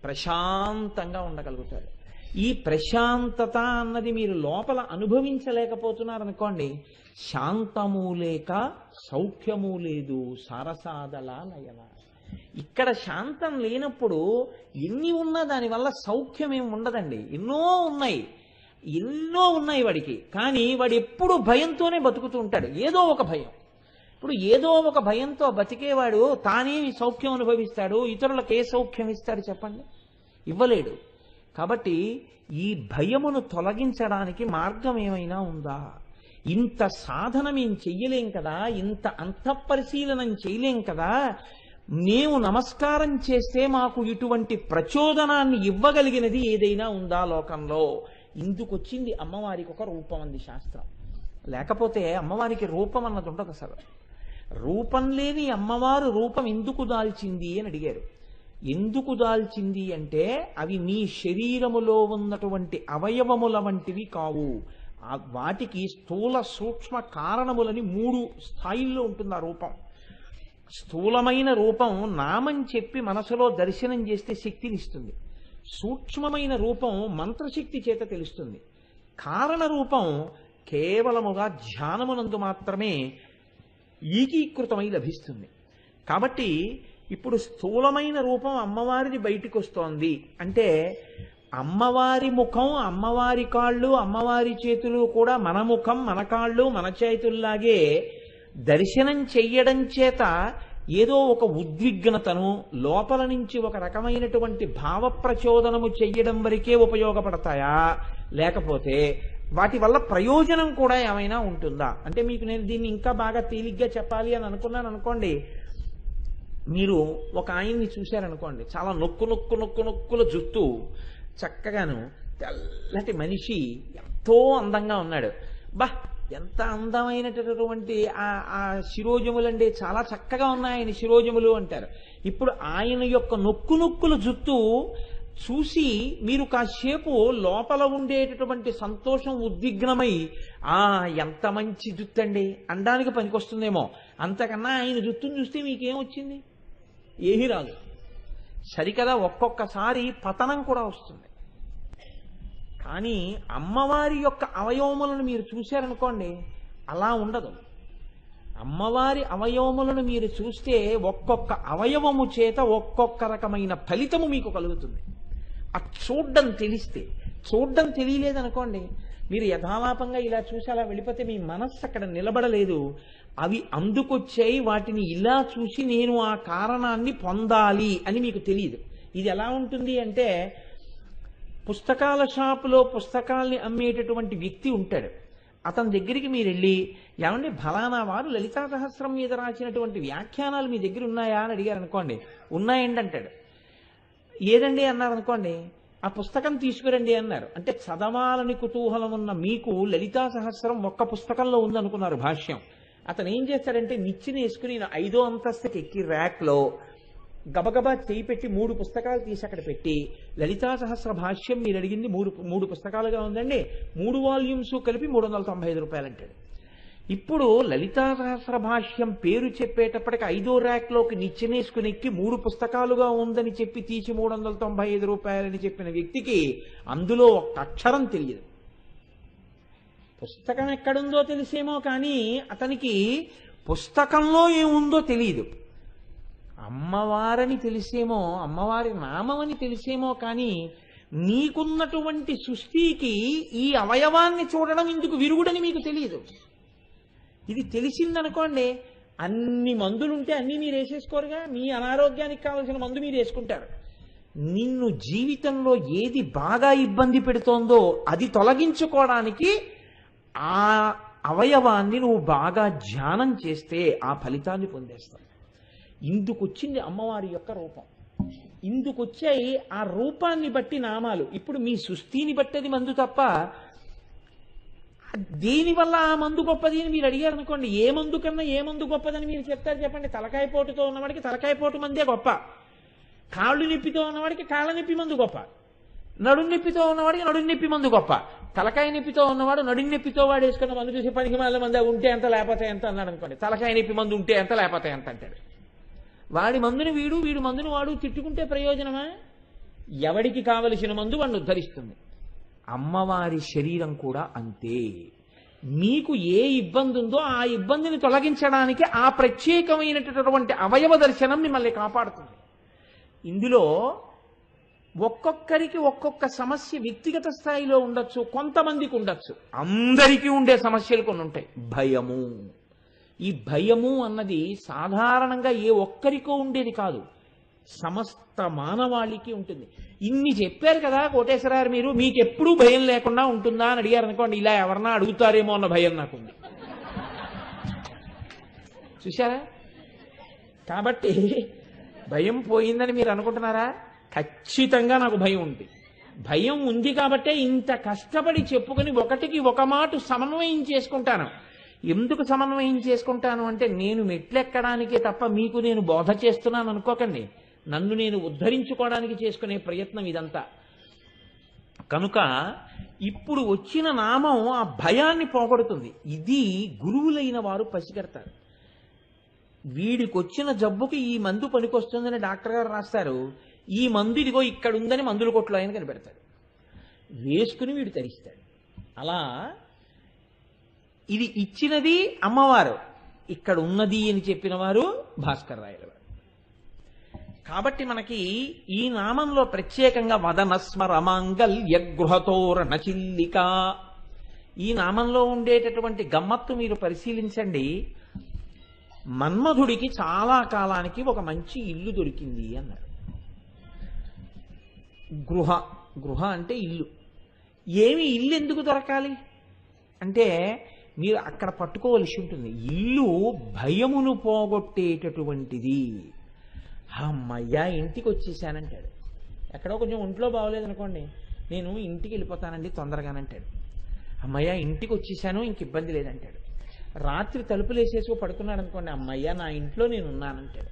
ప్రశాంతంగా ఉండగలుగుతారు. ఈ ప్రశాంతత అన్నది మీరు లోపల అనుభవించలేకపోతున్నారనుకోండి, శాంతము లేక సౌఖ్యము లేదు సారసాదల నయన. ఇక్కడ శాంతం లేనప్పుడు ఎన్ని ఉన్నా దానివల్ల సౌఖ్యం ఏమి ఉండదండి. ఎన్నో ఉన్నాయి వాడికి. కానీ వాడు ఎప్పుడు భయంతోనే బతుకుతూ ఉంటాడు. ఏదో ఒక భయం. ఇప్పుడు ఏదో ఒక భయంతో బతికేవాడు తానేమి సౌఖ్యం అనుభవిస్తాడు? ఇతరులకు ఏ సౌఖ్యం ఇస్తాడు చెప్పండి? ఇవ్వలేడు. కాబట్టి ఈ భయమును తొలగించడానికి మార్గం ఏమైనా ఉందా? ఇంత సాధన మేం చెయ్యలేం కదా, ఇంత అంతఃపరిశీలనం చేయలేం కదా, మేము నమస్కారం చేస్తే మాకు ఇటువంటి ప్రచోదనాన్ని ఇవ్వగలిగినది ఏదైనా ఉందా లోకంలో? ఇందుకొచ్చింది అమ్మవారికి ఒక రూపం అంది శాస్త్రం. లేకపోతే అమ్మవారికి రూపం అన్నది ఉండదు అసలు. రూపం లేని అమ్మవారు రూపం ఎందుకు దాల్చింది అని అడిగారు. ఎందుకు దాల్చింది అంటే అవి నీ శరీరములో ఉన్నటువంటి అవయవముల వంటివి కావు. వాటికి స్థూల సూక్ష్మ కారణములని 3 స్థాయిల్లో ఉంటుంది ఆ రూపం. స్థూలమైన రూపం నామం చెప్పి మనసులో దర్శనం చేస్తే శక్తినిస్తుంది. సూక్ష్మమైన రూపం మంత్రశక్తి చేత తెలుస్తుంది. కారణ రూపం కేవలముగా ధ్యానమునందు మాత్రమే ఏకీకృతమై లభిస్తుంది. కాబట్టి ఇప్పుడు స్థూలమైన రూపం అమ్మవారిది బయటికి వస్తోంది అంటే అమ్మవారి ముఖం, అమ్మవారి కాళ్ళు, అమ్మవారి చేతులు కూడా మన ముఖం, మన కాళ్ళు, మన చేతుల్లాగే దర్శనం చెయ్యడం చేత ఏదో ఒక ఉద్విగ్నతను లోపల నుంచి ఒక రకమైనటువంటి భావ ప్రచోదనము చెయ్యడం వరకే ఉపయోగపడతాయా? లేకపోతే వాటి వల్ల ప్రయోజనం కూడా ఏమైనా ఉంటుందా? అంటే మీకు నేను దీన్ని ఇంకా బాగా తేలిగ్గా చెప్పాలి అని అనుకున్నాను అనుకోండి. మీరు ఒక ఆయన్ని చూశారనుకోండి, చాలా నొక్కుల జుట్టు, చక్కగాను తెల్లటి మనిషి, ఎంతో అందంగా ఉన్నాడు. ఎంత అందమైనటువంటి ఆ శిరోజములండి, చాలా చక్కగా ఉన్నాయి ఆయన శిరోజములు అంటారు. ఇప్పుడు ఆయన యొక్క నొక్కుల జుట్టు చూసి మీరు కాసేపు లోపల ఉండేటటువంటి సంతోషం ఉద్విగ్నమై ఎంత మంచి జుట్టు అండి అనడానికి పనికొస్తుందేమో. అంతకన్నా ఆయన జుట్టును చూస్తే మీకేమొచ్చింది? ఏమీ రాదు. సరికదా, ఒక్కొక్కసారి పతనం కూడా వస్తుంది. కానీ అమ్మవారి యొక్క అవయవములను మీరు చూశారనుకోండి, అలా ఉండదు. అమ్మవారి అవయవములను మీరు చూస్తే ఒక్కొక్క అవయవము చేత ఒక్కొక్క రకమైన ఫలితము మీకు కలుగుతుంది. చూడ్డం తెలిస్తే. చూడ్డం తెలియలేదనుకోండి, మీరు యథాలాపంగా ఇలా చూసి అలా వెళ్ళిపోతే మీ మనస్సు అక్కడ నిలబడలేదు. అవి అందుకొచ్చాయి, వాటిని ఇలా చూసి నేను ఆ కారణాన్ని పొందాలి అని మీకు తెలియదు. ఇది ఎలా ఉంటుంది అంటే, పుస్తకాల షాపులో పుస్తకాల్ని అమ్మేటటువంటి వ్యక్తి ఉంటాడు. అతని దగ్గరికి మీరు వెళ్ళి, ఏమంటే ఫలానా వారు లలితా సహస్రం మీద రాసినటువంటి వ్యాఖ్యానాలు మీ దగ్గర ఉన్నాయా అని అడిగారు అనుకోండి. ఉన్నాయండి అంటాడు. ఏదండి అన్నారనుకోండి, ఆ పుస్తకం తీసుకురండి అన్నారు. అంటే చదవాలని కుతూహలం ఉన్న మీకు లలితా సహస్రం ఒక్క పుస్తకంలో ఉందనుకున్నారు భాష్యం. అతను ఏం చేస్తాడంటే నిచ్చెన వేసుకుని 5వ అంతస్తుకి ఎక్కి ర్యాక్లో గబగబా చేయి పెట్టి 3 పుస్తకాలు తీసి అక్కడ పెట్టి, లలితా సహస్ర భాష్యం మీరు అడిగింది 3 పుస్తకాలుగా ఉందండి, 3 వాల్యూమ్స్ కలిపి 395 రూపాయలు అంటాడు. ఇప్పుడు లలితా సహస్ర భాష్యం పేరు చెప్పేటప్పటికి 5వ ర్యాక్లోకి నిచ్చెనేసుకుని ఎక్కి 3 పుస్తకాలుగా ఉందని చెప్పి తీసి 395 రూపాయలని చెప్పిన వ్యక్తికి అందులో ఒక్క అక్షరం తెలియదు. పుస్తకం ఎక్కడుందో తెలిసేమో కానీ అతనికి పుస్తకంలో ఏముందో తెలియదు. అమ్మవారని తెలిసేమో, అమ్మవారి నామమని తెలిసేమో కానీ నీకున్నటువంటి సృష్టికి ఈ అవయవాన్ని చూడడం ఇందుకు విరుగుడని మీకు తెలియదు. ఇది తెలిసిందనుకోండి, అన్ని మందులుంటే అన్నీ మీరు వేసేసుకోరుగా. మీ అనారోగ్యానికి కావలసిన మందు మీరు వేసుకుంటారు. నిన్ను జీవితంలో ఏది బాగా ఇబ్బంది పెడుతోందో అది తొలగించుకోవడానికి ఆ అవయవాన్ని నువ్వు బాగా ధ్యానం చేస్తే ఆ ఫలితాన్ని పొందేస్తావు. ఇందుకొచ్చింది అమ్మవారి యొక్క రూపం. ఇందుకొచ్చాయి ఆ రూపాన్ని బట్టి నామాలు. ఇప్పుడు మీ సృష్టిని బట్టి అది మందు తప్ప దేనివల్ల ఆ మందు గొప్పది అని మీరు అడిగారు అనుకోండి, ఏ మందు కన్నా ఏ మందు గొప్పదని మీరు చెప్తారు చెప్పండి? తలకాయ పోటుతో ఉన్నవాడికి తలకాయ పోటు మందే గొప్ప, కాళ్ళు నొప్పితో ఉన్నవాడికి కాళ్ళ నొప్పి మందు గొప్ప, నడుం నొప్పితో ఉన్నవాడికి నడుం నొప్పి మందు గొప్ప, తలకాయ నొప్పితో ఉన్నవాడు నడుం నొప్పితో వాడు వేసుకున్న మందు చూసి పనికి మళ్ళీ మంది ఉంటే ఎంత లేకపోతే ఎంత అన్నాడు అనుకోండి. తలకాయ నొప్పి మందు ఉంటే ఎంత లేకపోతే ఎంత అంటాడు. వాడి మందుని వీడు, వీడు మందుని వాడు తిట్టుకుంటే ప్రయోజనమా? ఎవడికి కావలసిన మందు వాడిని ఉద్ధరిస్తుంది. అమ్మవారి శరీరం కూడా అంతే. మీకు ఏ ఇబ్బంది ఉందో ఆ ఇబ్బందిని తొలగించడానికి ఆ ప్రత్యేకమైనటువంటి అవయవ దర్శనం మిమ్మల్ని కాపాడుతుంది. ఇందులో ఒక్కొక్కరికి ఒక్కొక్క సమస్య వ్యక్తిగత స్థాయిలో ఉండొచ్చు, కొంతమందికి ఉండొచ్చు. అందరికీ ఉండే సమస్యలు కొన్ని ఉంటాయి. భయము. ఈ భయము అన్నది సాధారణంగా ఏ ఒక్కరికో ఉండేది కాదు, సమస్త మానవాళికి ఉంటుంది. ఇన్ని చెప్పారు కదా కోటేశ్వరారు, మీరు మీకెప్పుడూ భయం లేకుండా ఉంటుందా అని అడిగారు అనుకోండి, ఇలా ఎవరన్నా అడుగుతారేమో అన్న భయం నాకుంది. చూశారా? కాబట్టి భయం పోయిందని మీరు అనుకుంటున్నారా? ఖచ్చితంగా నాకు భయం ఉంది. భయం ఉంది కాబట్టే ఇంత కష్టపడి చెప్పుకుని ఒకటికి ఒక మాట సమన్వయం చేసుకుంటాను. ఎందుకు సమన్వయం చేసుకుంటాను అంటే, నేను మెట్లెక్కడానికే తప్ప మీకు నేను బోధ చేస్తున్నాను అనుకోకండి. నన్ను నేను ఉద్ధరించుకోవడానికి చేసుకునే ప్రయత్నం ఇదంతా. కనుక ఇప్పుడు వచ్చిన నామం ఆ భయాన్ని పోగొడుతుంది. ఇది గురువులైన వారు పసిగడతారు. వీడికి వచ్చిన జబ్బుకి ఈ మందు పనికొస్తుందని డాక్టర్ గారు రాస్తారు. ఈ మందు ఇదిగో ఇక్కడ ఉందని మందుల కొట్లో ఆయన కనిపెడతాడు. వేసుకుని వీడు తరిస్తాడు. అలా ఇది ఇచ్చినది అమ్మవారు, ఇక్కడ ఉన్నది అని చెప్పిన వారు భాస్కర్ రాయల వారు. కాబట్టి మనకి ఈ నామంలో ప్రత్యేకంగా వదనస్మరమాంగల్య గృహతోరణ చిల్లిక, ఈ నామంలో ఉండేటటువంటి గమ్మత్తు మీరు పరిశీలించండి. మన్మధుడికి చాలా కాలానికి ఒక మంచి ఇల్లు దొరికింది అన్నారు. గృహ అంటే ఇల్లు. ఏమి ఇల్లు ఎందుకు దొరకాలి అంటే, మీరు అక్కడ పట్టుకోవలసి ఉంటుంది. ఇల్లు భయమును పోగొట్టేటటువంటిది. అమ్మయ్యా ఇంటికి వచ్చేసానంటాడు. ఎక్కడో కొంచెం ఒంట్లో బాగోలేదనుకోండి, నేను ఇంటికి వెళ్ళిపోతానండి తొందరగానంటాడు. అమ్మయ్యా ఇంటికి వచ్చేసాను, ఇంక ఇబ్బంది లేదంటాడు. రాత్రి తలుపులు వేసేసి పడుకున్నాడు అనుకోండి, అమ్మయ్యా నా ఇంట్లో నేను ఉన్నానంటాడు.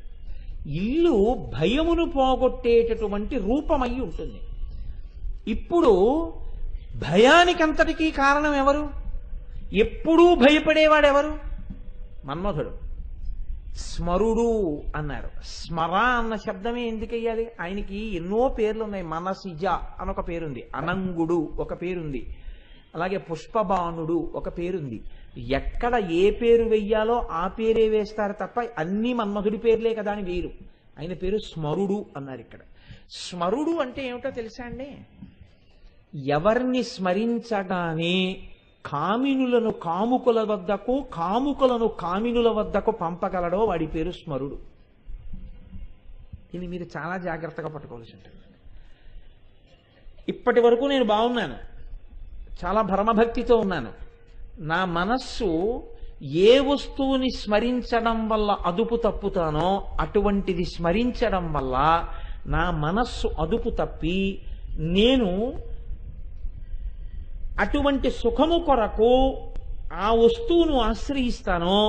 ఇల్లు భయమును పోగొట్టేటటువంటి రూపమై ఉంటుంది. ఇప్పుడు భయానికంతటికీ కారణం ఎవరు? ఎప్పుడూ భయపడేవాడెవరు? మన్మధుడు. స్మరుడు అన్నారు. స్మర అన్న శబ్దమే ఎందుకయ్యాలి? ఆయనకి ఎన్నో పేర్లు ఉన్నాయి. మనసిజ అని ఒక పేరుంది, అనంగుడు ఒక పేరుంది, అలాగే పుష్పబాణుడు ఒక పేరుంది. ఎక్కడ ఏ పేరు వెయ్యాలో ఆ పేరే వేస్తారు తప్ప అన్ని మన్మధుడి పేర్లే కదా అని వేరు. ఆయన పేరు స్మరుడు అన్నారు. ఇక్కడ స్మరుడు అంటే ఏమిటో తెలుసా అండి? ఎవరిని స్మరించగానే కామినులను కాముకుల వద్దకు, కాముకులను కామినుల వద్దకు పంపగలడో వాడి పేరు స్మరుడు. ఇది మీరు చాలా జాగ్రత్తగా పట్టుకోవాల్సి ఉంటుంది. ఇప్పటి వరకు నేను బాగున్నాను, చాలా భ్రమభక్తితో ఉన్నాను. నా మనస్సు ఏ వస్తువుని స్మరించడం వల్ల అదుపు తప్పుతానో అటువంటిది స్మరించడం వల్ల నా మనస్సు అదుపు తప్పి నేను అటువంటి సుఖము కొరకు ఆ వస్తువును ఆశ్రయిస్తానో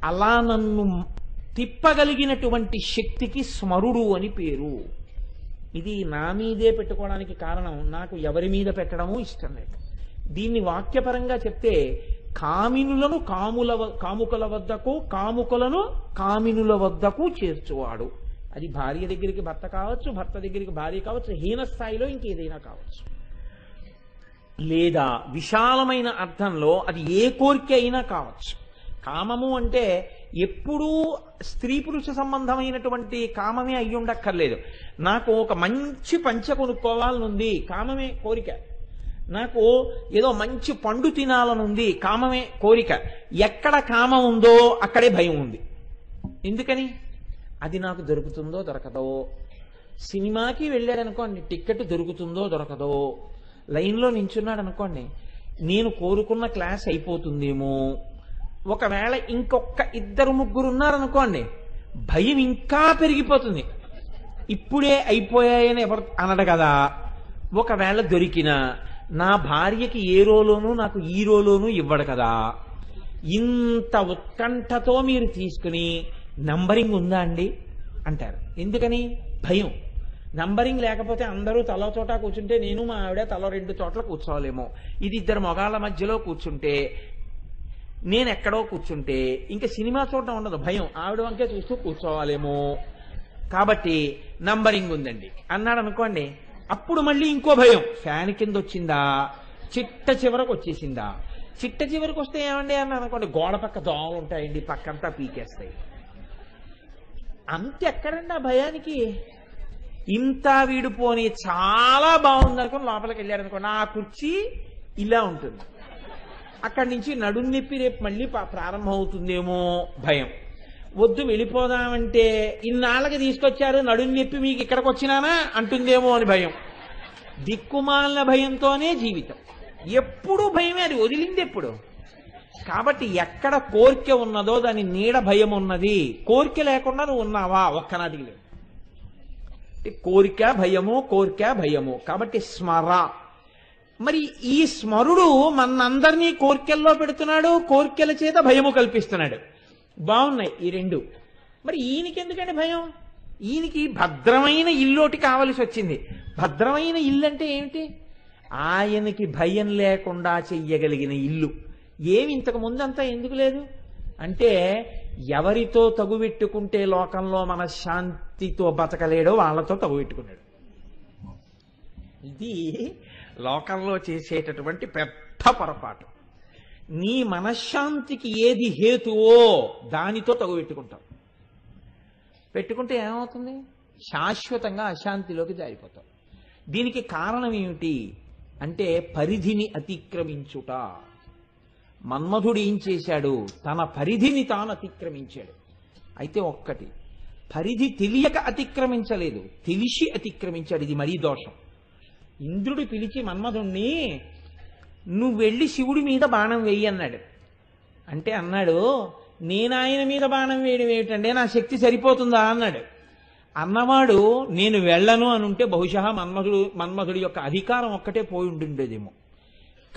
అలా నన్ను తిప్పగలిగినటువంటి శక్తికి స్మరుడు అని పేరు. ఇది నా మీదే పెట్టుకోవడానికి కారణం, నాకు ఎవరి మీద పెట్టడము ఇష్టం లేదు. దీన్ని వాక్యపరంగా చెప్తే, కామినులను కాముకుల వద్దకు, కాముకులను కామినుల వద్దకు చేర్చువాడు. అది భార్య దగ్గరికి భర్త కావచ్చు, భర్త దగ్గరికి భార్య కావచ్చు, హీన స్థాయిలో ఇంకేదైనా కావచ్చు. లేదా విశాలమైన అర్థంలో అది ఏ కోరిక అయినా కావచ్చు. కామము అంటే ఎప్పుడూ స్త్రీ పురుష సంబంధమైనటువంటి కామమే అయ్యి ఉండక్కర్లేదు. నాకు ఒక మంచి పంచె కొనుక్కోవాలనుంది, కామమే కోరిక. నాకు ఏదో మంచి పండు తినాలనుంది, కామమే కోరిక. ఎక్కడ కామం ఉందో అక్కడే భయం ఉంది. ఎందుకని? అది నాకు దొరుకుతుందో దొరకదో. సినిమాకి వెళ్ళాడనుకోండి, టికెట్ దొరుకుతుందో దొరకదో. లైన్లో నించున్నాడు అనుకోండి, నేను కోరుకున్న క్లాస్ అయిపోతుందేమో. ఒకవేళ ఇంకొక ఇద్దరు ముగ్గురు ఉన్నారనుకోండి, భయం ఇంకా పెరిగిపోతుంది. ఇప్పుడే అయిపోయాయని ఎవరు అనడు కదా. ఒకవేళ దొరికినా నా భార్యకి ఏ రోలోనూ నాకు ఈ రోలోనూ ఇవ్వడు కదా. ఇంత ఉత్కంఠతో మీరు తీసుకుని నంబరింగ్ ఉందా అండి అంటారు. ఎందుకని? భయం. నంబరింగ్ లేకపోతే అందరూ తలో చోట కూర్చుంటే నేను మా ఆవిడ తలో 2 చోట్ల కూర్చోవాలేమో. ఇది ఇద్దరు మగాళ్ళ మధ్యలో కూర్చుంటే, నేను ఎక్కడో కూర్చుంటే ఇంకా సినిమా చూడడం ఉండదు, భయం. ఆవిడ వంకే చూస్తూ కూర్చోవాలేమో. కాబట్టి నంబరింగ్ ఉందండి అన్నాడు అనుకోండి, అప్పుడు మళ్ళీ ఇంకో భయం. ఫ్యాన్ కింద వచ్చిందా, చిట్ట చివరకు వచ్చేసిందా. చిట్ట చివరికి వస్తే ఏమండి అన్నాను అనుకోండి, గోడ పక్క దోమలు ఉంటాయండి, పక్కంతా పీకేస్తాయి. అంతెక్కడండి ఆ భయానికి. ఇంత వీడిపోని చాలా బాగుంది అనుకోని లోపలికి వెళ్ళాడు అనుకోండి, ఆ కుర్చీ ఇలా ఉంటుంది. అక్కడి నుంచి నడుం నొప్పి రేపు మళ్ళీ ప్రారంభం అవుతుందేమో భయం. వద్దు వెళ్ళిపోదామంటే ఇన్నాళ్ళకి తీసుకొచ్చారు నడుం నొప్పి మీకు ఇక్కడికి వచ్చినానా అంటుందేమో అని భయం. దిక్కుమాలిన భయంతోనే జీవితం. ఎప్పుడూ భయమే, అది వదిలింది ఎప్పుడు. కాబట్టి ఎక్కడ కోరిక ఉన్నదో దాని నీడ భయం ఉన్నది. కోరిక లేకుండా నువ్వు ఉన్నావా? ఒక్కనాటికి లేదు. కోరిక భయము, కోరిక భయము. కాబట్టి స్మర. మరి ఈ స్మరుడు మనందరినీ కోరికల్లో పెడుతున్నాడు, కోరికల చేత భయము కల్పిస్తున్నాడు. బాగున్నాయి ఈ రెండు. మరి ఈయనకి ఎందుకంటే భయం? ఈయనకి భద్రమైన ఇల్లోటి కావలసి వచ్చింది. భద్రమైన ఇల్లు అంటే ఏమిటి? ఆయనకి భయం లేకుండా చెయ్యగలిగిన ఇల్లు. ఏమి ఇంతకు ముందంతా ఎందుకు లేదు అంటే, ఎవరితో తగుపెట్టుకుంటే లోకంలో మన శాంతితో బతకలేడో వాళ్ళతో తగుపెట్టుకున్నాడు. ఇది లోకంలో చేసేటటువంటి పెద్ద పొరపాటు. నీ మనశ్శాంతికి ఏది హేతువో దానితో తగుపెట్టుకుంటావు. పెట్టుకుంటే ఏమవుతుంది? శాశ్వతంగా అశాంతిలోకి జారిపోతావు. దీనికి కారణం ఏమిటి అంటే పరిధిని అతిక్రమించుట. మన్మధుడు ఏం చేశాడు? తన పరిధిని తాను అతిక్రమించాడు. అయితే ఒక్కటి, పరిధి తెలియక అతిక్రమించలేదు, తెలిసి అతిక్రమించాడు. ఇది మరీ దోషం. ఇంద్రుడు పిలిచి మన్మధుణ్ణి, నువ్వు వెళ్ళి శివుడి మీద బాణం వెయ్యి అన్నాడు. అంటే అన్నాడు, నేను ఆయన మీద బాణం వేయడం ఏమిటంటే నా శక్తి సరిపోతుందా అన్నాడు. అన్నవాడు నేను వెళ్ళను అనుంటే బహుశా మన్మధుడి యొక్క అధికారం ఒక్కటే పోయి ఉంటుండేదేమో.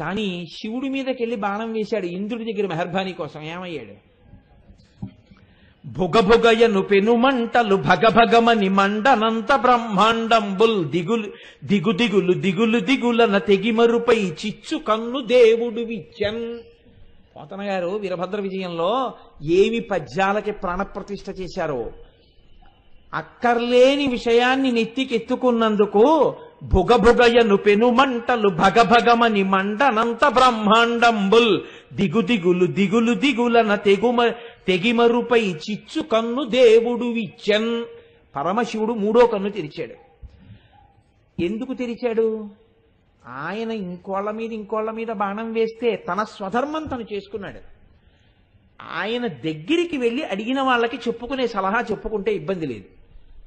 కానీ శివుడి మీదకి వెళ్ళి బాణం వేశాడు ఇంద్రుడి దగ్గర మెహర్బానీ కోసం. ఏమయ్యాడు? భుగభుగయను పెనుమంటలు భగభగమని మండనంత బ్రహ్మాండంబుల్ దిగులు దిగు దిగులు దిగులు దిగులన తెగిమరుపై చిచ్చు కన్ను దేవుడు విచ్చన్. పోతన గారు వీరభద్ర విజయంలో ఏమి పద్యాలకి ప్రాణప్రతిష్ఠ చేశారో. అక్కర్లేని విషయాన్ని నెత్తికెత్తుకున్నందుకు భుగభుగయను పెనుమంటలు భగభగమని మండనంత బ్రహ్మాండంబుల్ దిగు దిగులు దిగులు దిగులన తెగిమరుపై చిచ్చు కన్ను దేవుడు విచ్చన్. పరమశివుడు 3వ కన్ను తెరిచాడు. ఎందుకు తెరిచాడు? ఆయన ఇంకోళ్ళ మీద బాణం వేస్తే తన స్వధర్మం తను చేసుకున్నాడు. ఆయన దగ్గరికి వెళ్ళి అడిగిన వాళ్ళకి చెప్పుకునే సలహా చెప్పుకుంటే ఇబ్బంది లేదు.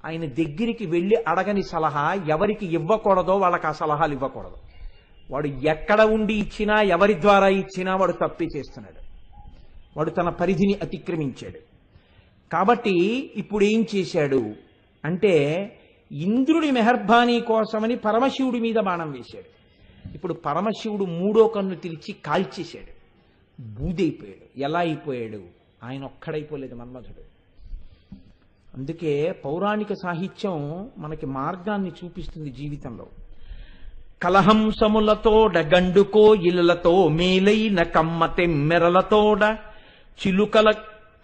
ఆయన దగ్గరికి వెళ్ళి అడగని సలహా ఎవరికి ఇవ్వకూడదో వాళ్ళకి ఆ సలహాలు ఇవ్వకూడదు. వాడు ఎక్కడ ఉండి ఇచ్చినా ఎవరి ద్వారా ఇచ్చినా వాడు తప్పే చేస్తున్నాడు. వాడు తన పరిధిని అతిక్రమించాడు. కాబట్టి ఇప్పుడు ఏం చేశాడు అంటే, ఇంద్రుడి మెహర్బానీ కోసమని పరమశివుడి మీద బాణం వేశాడు. ఇప్పుడు పరమశివుడు 3వ కన్ను తెరిచి కాల్చేశాడు. బూదైపోయాడు. ఎలా అయిపోయాడు? ఆయన ఒక్కడైపోలేదు, మన్మధుడు. అందుకే పౌరాణిక సాహిత్యం మనకి మార్గాన్ని చూపిస్తుంది జీవితంలో. కలహంసములతోడ గండుకో ఇలలతో మేలైన కమ్మ తెమ్మెరలతోడ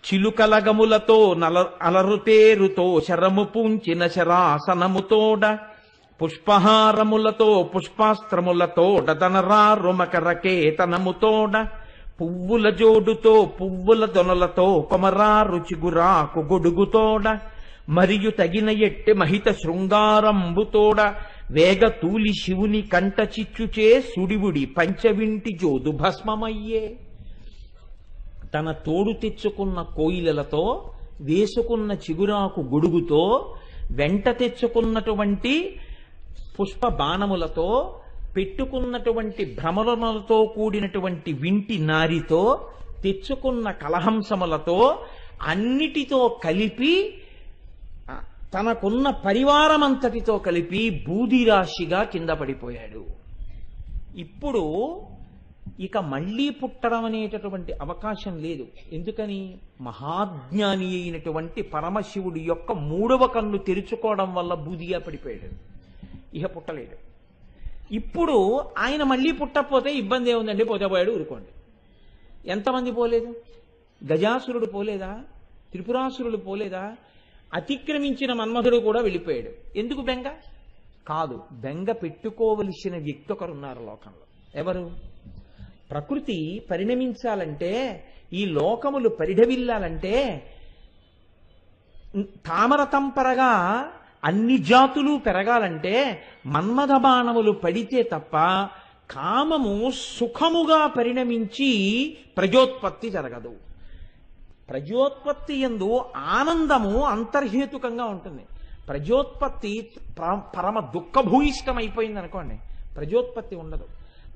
చిలుకలగములతో అలరుతేరుతో శరము పూంచిన శరాసనముతోడ పుష్పహారములతో పుష్పాస్త్రములతోడ దనరారుమకరకేతనముతోడ పువ్వుల జోడుతో పువ్వుల దొనలతో కొమరారు చిగురాకు గొడుగుతోడ మరియు తగిన ఎట్టె మహిత శృంగారంబుతోడ వేగ తూలి శివుని కంట చిచ్చుచే సుడివుడి పంచవింటి జోదు భస్మమయ్యే. తన తోడు తెచ్చుకున్న కోయిలలతో, వేసుకున్న చిగురాకు గొడుగుతో, వెంట తెచ్చుకున్నటువంటి పుష్ప బాణములతో, పెట్టుకున్నటువంటి భ్రమరములతో కూడినటువంటి వింటి నారితో, తెచ్చుకున్న కలహంసములతో, అన్నిటితో కలిపి తనకున్న పరివారమంతటితో కలిపి బూదిరాశిగా కింద పడిపోయాడు. ఇప్పుడు ఇక మళ్ళీ పుట్టడం అనేటటువంటి అవకాశం లేదు. ఎందుకని? మహాజ్ఞాని అయినటువంటి పరమశివుడి యొక్క 3వ కన్ను తెరుచుకోవడం వల్ల బూదిగా పడిపోయాడు, ఇహ పుట్టలేడు. ఇప్పుడు ఆయన మళ్ళీ పుట్టకపోతే ఇబ్బంది ఏముందండి, పోతే పోయాడు ఊరుకోండి. ఎంతమంది పోలేదు? గజాసురుడు పోలేదా? త్రిపురాసురుడు పోలేదా? అతిక్రమించిన మన్మధుడు కూడా వెళ్ళిపోయాడు. ఎందుకు బెంగ? కాదు, బెంగ పెట్టుకోవలసిన వ్యక్తి ఒకరున్నారు లోకంలో. ఎవరు? ప్రకృతి పరిణమించాలంటే, ఈ లోకములు పరిఢవిల్లాలంటే, తామరతంపరగా అన్ని జాతులు పెరగాలంటే మన్మథ బాణములు పడితే తప్ప కామము సుఖముగా పరిణమించి ప్రజోత్పత్తి జరగదు. ప్రజోత్పత్తి యందు ఆనందము అంతర్హేతుకంగా ఉంటుంది. ప్రజోత్పత్తి పరమ దుఃఖభూయిష్టమైపోయింది అనుకోండి, ప్రజోత్పత్తి ఉండదు.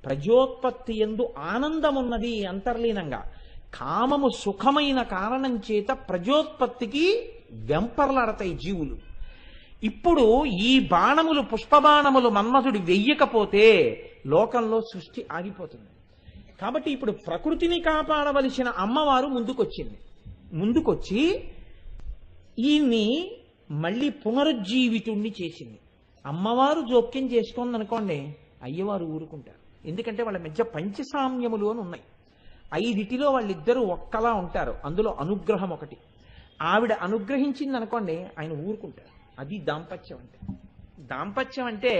ప్రజోత్పత్తి యందు ఆనందం ఉన్నది అంతర్లీనంగా. కామము సుఖమైన కారణం చేత ప్రజోత్పత్తికి వెంపర్లాడతాయి జీవులు. ఇప్పుడు ఈ బాణములు, పుష్పబాణములు మన్మథుడు వెయ్యకపోతే లోకంలో సృష్టి ఆగిపోతుంది. కాబట్టి ఇప్పుడు ప్రకృతిని కాపాడవలసిన అమ్మవారు ముందుకొచ్చి ఈయన్ని మళ్ళీ పునరుజ్జీవితుణ్ణి చేసింది. అమ్మవారు జోక్యం చేసుకోండి అనుకోండి, అయ్యవారు ఊరుకుంటారు. ఎందుకంటే వాళ్ళ మధ్య పంచసామ్యములు అని ఉన్నాయి. 5 వాళ్ళిద్దరూ ఒక్కలా ఉంటారు, అందులో అనుగ్రహం ఒకటి. ఆవిడ అనుగ్రహించింది అనుకోండి, ఆయన ఊరుకుంటారు. అది దాంపత్యం అంటే. దాంపత్యం అంటే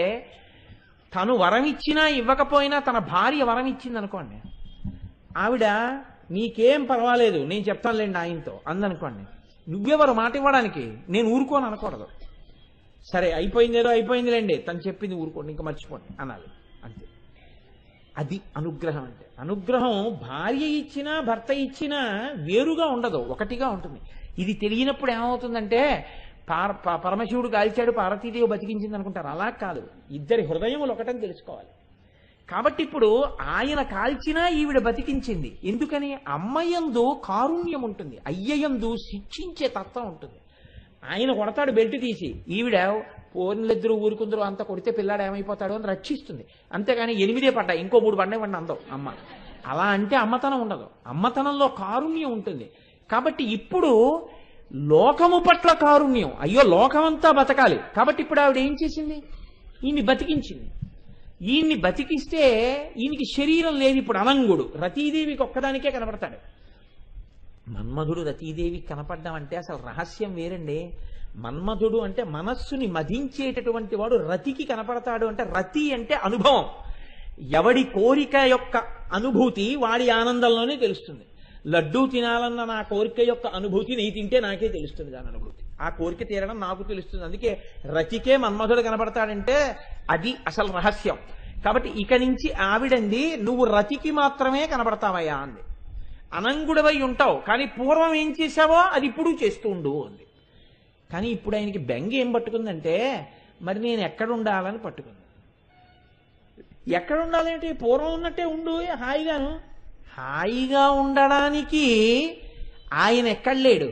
తను వరం ఇచ్చినా ఇవ్వకపోయినా తన భార్య వరం ఇచ్చింది అనుకోండి, ఆవిడ నీకేం పర్వాలేదు నేను చెప్తానులేండి ఆయనతో అందనుకోండి, నువ్వెవరు మాట ఇవ్వడానికి, నేను ఊరుకోను అనకూడదు. సరే అయిపోయిందేదో అయిపోయిందిలేండి, తను చెప్పింది ఊరుకోండి, ఇంకా మర్చిపోండి అనాలి, అంతే. అది అనుగ్రహం అంటే. అనుగ్రహం భార్య ఇచ్చినా భర్త ఇచ్చినా వేరుగా ఉండదు, ఒకటిగా ఉంటుంది. ఇది తెలియనప్పుడు ఏమవుతుందంటే పరమశివుడు కాల్చాడు, పార్వతీదేవి బతికించింది అనుకుంటారు. అలా కాదు, ఇద్దరి హృదయములు ఒకటని తెలుసుకోవాలి. కాబట్టి ఇప్పుడు ఆయన కాల్చినా ఈవిడ బతికించింది. ఎందుకని? అమ్మయందు కారుణ్యం ఉంటుంది, అయ్యయందు శిక్షించే తత్వం ఉంటుంది. ఆయన కొడతాడు బెల్ట్ తీసి, ఈవిడ పోన్లిద్దరూ ఊరుకుందరూ అంత కొడితే పిల్లాడు ఏమైపోతాడు అని రక్షిస్తుంది. అంతేగాని 8 పడ్డాయి ఇంకో 3 పడ్డాయి అందం అమ్మ. అలా అంటే అమ్మతనం ఉండదు, అమ్మతనంలో కారుణ్యం ఉంటుంది. కాబట్టి ఇప్పుడు లోకము పట్ల కారుణ్యం, అయ్యో లోకమంతా బతకాలి. కాబట్టి ఇప్పుడు ఆవిడ ఏం చేసింది? ఈయన్ని బతికించింది. ఈయన్ని బతికిస్తే ఈయనకి శరీరం లేదు. ఇప్పుడు అనంగుడు రతీదేవికి ఒక్కదానికే కనపడతాడు. మన్మధుడు రతీదేవికి కనపడ్డం అంటే అసలు రహస్యం వేరండి. మన్మధుడు అంటే మనస్సుని మధించేటటువంటి వాడు రతికి కనపడతాడు. అంటే రతి అంటే అనుభవం. ఎవడి కోరిక యొక్క అనుభూతి వాడి ఆనందంలోనే తెలుస్తుంది. లడ్డూ తినాలన్న నా కోరిక యొక్క అనుభూతి నీ తింటే నాకే తెలుస్తుంది దాని అనుభూతి. ఆ కోరిక తీరడం నాకు తెలుస్తుంది. అందుకే రతికే మన్మధుడు కనపడతాడంటే అది అసలు రహస్యం. కాబట్టి ఇక నుంచి ఆవిడంది, నువ్వు రతికి మాత్రమే కనపడతావయ్యా అంది. అనంగుడవై ఉంటావు, కానీ పూర్వం ఏం చేశావో అది ఇప్పుడు చేస్తూ ఉండు అంది. కానీ ఇప్పుడు ఆయనకి బెంగ ఏం పట్టుకుందంటే, మరి నేను ఎక్కడ ఉండాలని పట్టుకుంది. ఎక్కడ ఉండాలంటే పూర్వం ఉన్నట్టే ఉండు హాయిగాను. హాయిగా ఉండడానికి ఆయన ఎక్కడ లేడు.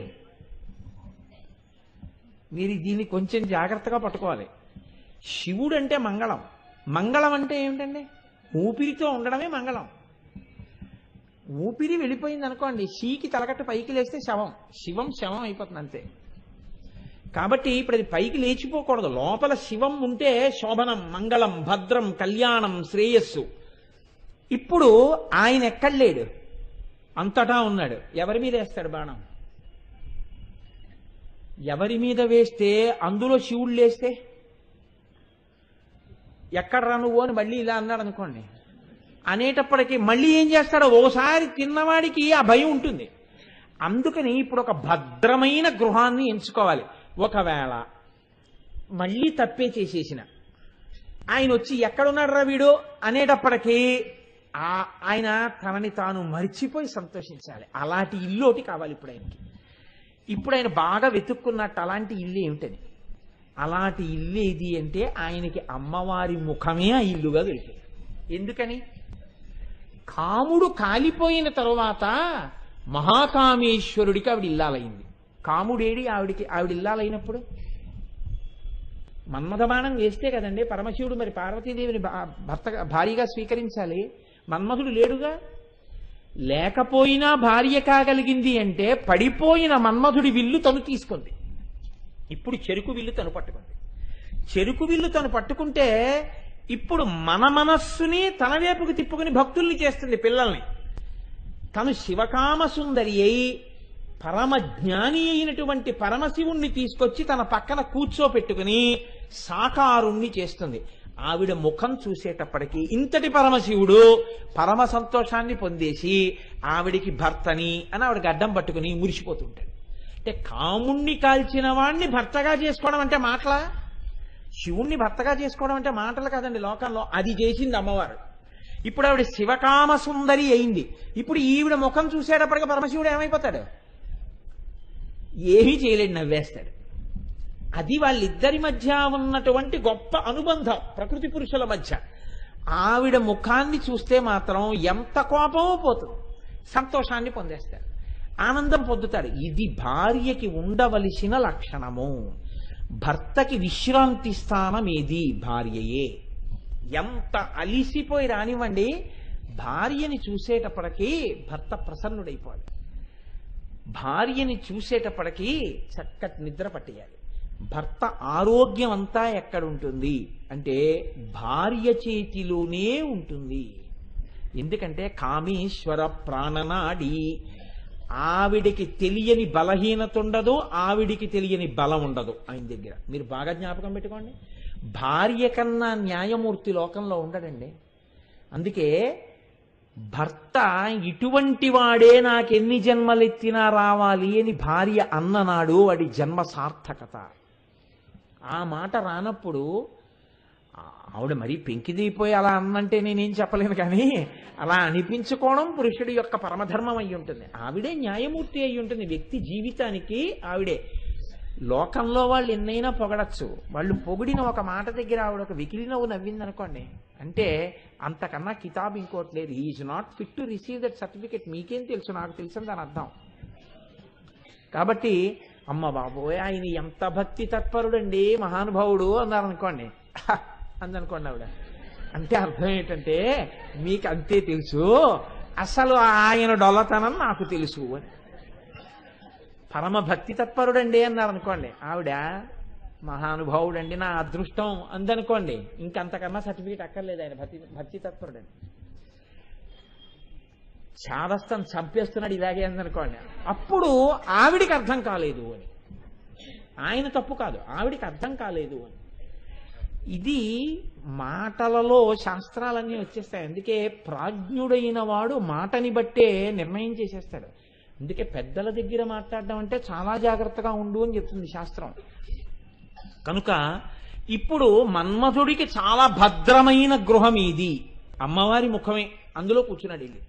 మీరు దీన్ని కొంచెం జాగ్రత్తగా పట్టుకోవాలి. శివుడు అంటే మంగళం. మంగళం అంటే ఏమిటండి? ఊపిరితో ఉండడమే మంగళం. ఊపిరి వెళ్ళిపోయింది అనుకోండి, షీకి తలకట్టు పైకి లేస్తే శవం, శవం అయిపోతుంది అంతే. కాబట్టి ఇప్పుడు అది పైకి లేచిపోకూడదు. లోపల శివం ఉంటే శోభనం, మంగళం, భద్రం, కళ్యాణం, శ్రేయస్సు. ఇప్పుడు ఆయన ఎక్కడ లేడు, అంతటా ఉన్నాడు. ఎవరి మీద వేస్తాడు బాణం? ఎవరి మీద వేస్తే అందులో శివుడు లేస్తే ఎక్కడరా నువ్వు అని మళ్ళీ ఇలా అన్నాడు అనుకోండి, అనేటప్పటికీ మళ్ళీ ఏం చేస్తాడో ఓసారి తిన్నవాడికి ఆ భయం ఉంటుంది. అందుకని ఇప్పుడు ఒక భద్రమైన గృహాన్ని ఎంచుకోవాలి. ఒకవేళ మళ్ళీ తప్పే చేసేసిన ఆయన వచ్చి ఎక్కడున్నాడు రా వీడు అనేటప్పటికీ ఆయన తనని తాను మరిచిపోయి సంతోషించాలి. అలాంటి ఇల్లు ఒకటి కావాలి ఇప్పుడు ఆయనకి. ఇప్పుడు ఆయన బాగా వెతుక్కున్నట్టు అలాంటి ఇల్లు ఏమిటని. అలాంటి ఇల్లు ఏది అంటే ఆయనకి అమ్మవారి ముఖమే ఆ ఇల్లుగా దొరికింది. ఎందుకని? కాముడు కాలిపోయిన తరువాత మహాకామేశ్వరుడికి ఆవిడ ఇల్లాలైంది. కాముడేడి ఆవిడ ఇల్లాలైనప్పుడు? మన్మథబాణం వేస్తే కదండి పరమశివుడు మరి పార్వతీదేవిని భార్యగా స్వీకరించాలి. మన్మధుడు లేడుగా. లేకపోయినా భార్య కాగలిగింది అంటే పడిపోయిన మన్మధుడి విల్లు తను తీసుకుంది. ఇప్పుడు చెరుకు విల్లు తను పట్టుకుంది. చెరుకు విల్లు తను పట్టుకుంటే ఇప్పుడు మన మనస్సుని తన వైపుకు తిప్పుకుని భక్తుల్ని చేస్తుంది, పిల్లల్ని. తను శివకామ సుందరి అయి పరమ జ్ఞాని అయినటువంటి పరమశివుణ్ణి తీసుకొచ్చి తన పక్కన కూర్చోపెట్టుకుని సాకారుణ్ణి చేస్తుంది. ఆవిడ ముఖం చూసేటప్పటికీ ఇంతటి పరమశివుడు పరమ సంతోషాన్ని పొందేసి ఆవిడికి భర్తని అని ఆవిడ గడ్డం పట్టుకుని మురిసిపోతుంటాడు. అంటే కాముణ్ణి కాల్చిన వాణ్ణి భర్తగా చేసుకోవడం అంటే మాటలా? శివుణ్ణి భర్తగా చేసుకోవడం అంటే మాటలు కాదండి లోకంలో. అది చేసింది అమ్మవారు. ఇప్పుడు ఆవిడ శివకామ సుందరి అయింది. ఇప్పుడు ఈవిడ ముఖం చూసేటప్పటికి పరమశివుడు ఏమైపోతాడు? ఏమీ చేయలేడు, నవ్వేస్తాడు. అది వాళ్ళిద్దరి మధ్య ఉన్నటువంటి గొప్ప అనుబంధం ప్రకృతి పురుషుల మధ్య. ఆవిడ ముఖాన్ని చూస్తే మాత్రం ఎంత కోపమో పోతుంది, సంతోషాన్ని పొందేస్తాడు, ఆనందం పొందుతాడు. ఇది భార్యకి ఉండవలసిన లక్షణము. భర్తకి విశ్రాంతి స్థానం ఏది? భార్యయే. ఎంత అలిసిపోయి రానివ్వండి, భార్యని చూసేటప్పటికీ భర్త ప్రసన్నుడైపోవాలి. భార్యని చూసేటప్పటికీ చక్కటి నిద్ర పట్టేయాలి. భర్త ఆరోగ్యం అంతా ఎక్కడుంటుంది అంటే భార్య చేతిలోనే ఉంటుంది. ఎందుకంటే కామేశ్వర ప్రాణనాడి. ఆవిడికి తెలియని బలహీనత ఉండదు, ఆవిడికి తెలియని బలం ఉండదు ఆయన దగ్గర. మీరు బాగా జ్ఞాపకం పెట్టుకోండి. భార్య కన్నా న్యాయమూర్తి లోకంలో ఉండడండి. అందుకే భర్త ఇటువంటి వాడే నాకెన్ని జన్మలెత్తినా రావాలి అని భార్య అన్ననాడు వాడి జన్మ సార్థకత. ఆ మాట రానప్పుడు ఆవిడ మరీ పెంకిదిపోయి అలా అన్నంటే నేనేం చెప్పలేను, కానీ అలా అనిపించుకోవడం పురుషుడి యొక్క పరమధర్మం అయి ఉంటుంది. ఆవిడే న్యాయమూర్తి అయి ఉంటుంది వ్యక్తి జీవితానికి. ఆవిడే లోకంలో వాళ్ళు ఎన్నైనా పొగడచ్చు. వాళ్ళు పొగిడిన ఒక మాట దగ్గర ఆవిడ ఒక వికిలి నవ్వు నవ్వింది అనుకోండి, అంటే అంతకన్నా కితాబ్ ఇంకోటి లేదు. Is not fit to receive that certificate. మీకేం తెలుసు, నాకు తెలుసు దాని అర్థం. కాబట్టి అమ్మ బాబోయ్ ఆయన ఎంత భక్తి తత్పరుడండి మహానుభావుడు అన్నారనుకోండి, అందనుకోండి ఆవిడ. అంటే అర్థం ఏంటంటే మీకు అంతే తెలుసు, అసలు ఆయన డొల్లతనం నాకు తెలుసు అని. పరమ భక్తి తత్పరుడండి అన్నారనుకోండి, ఆవిడ మహానుభావుడండి నా అదృష్టం అందనుకోండి, ఇంకంతకన్నా సర్టిఫికేట్ అక్కర్లేదు ఆయన భక్తి తత్పరుడండి. చాదస్తం చంపేస్తున్నాడు ఇలాగే అందనుకోండి, అప్పుడు ఆవిడికి అర్థం కాలేదు అని. ఆయన తప్పు కాదు, ఆవిడికి అర్థం కాలేదు అని. ఇది మాటలలో శాస్త్రాలన్నీ వచ్చేస్తాయి. అందుకే ప్రాజ్ఞుడైన వాడు మాటని బట్టే నిర్ణయం చేసేస్తాడు. అందుకే పెద్దల దగ్గర మాట్లాడడం అంటే చాలా జాగ్రత్తగా ఉండు అని చెప్తుంది శాస్త్రం. కనుక ఇప్పుడు మన్మధుడికి చాలా భద్రమైన గృహం ఇది, అమ్మవారి ముఖమే. అందులో కూర్చున్నాడు వెళ్ళి.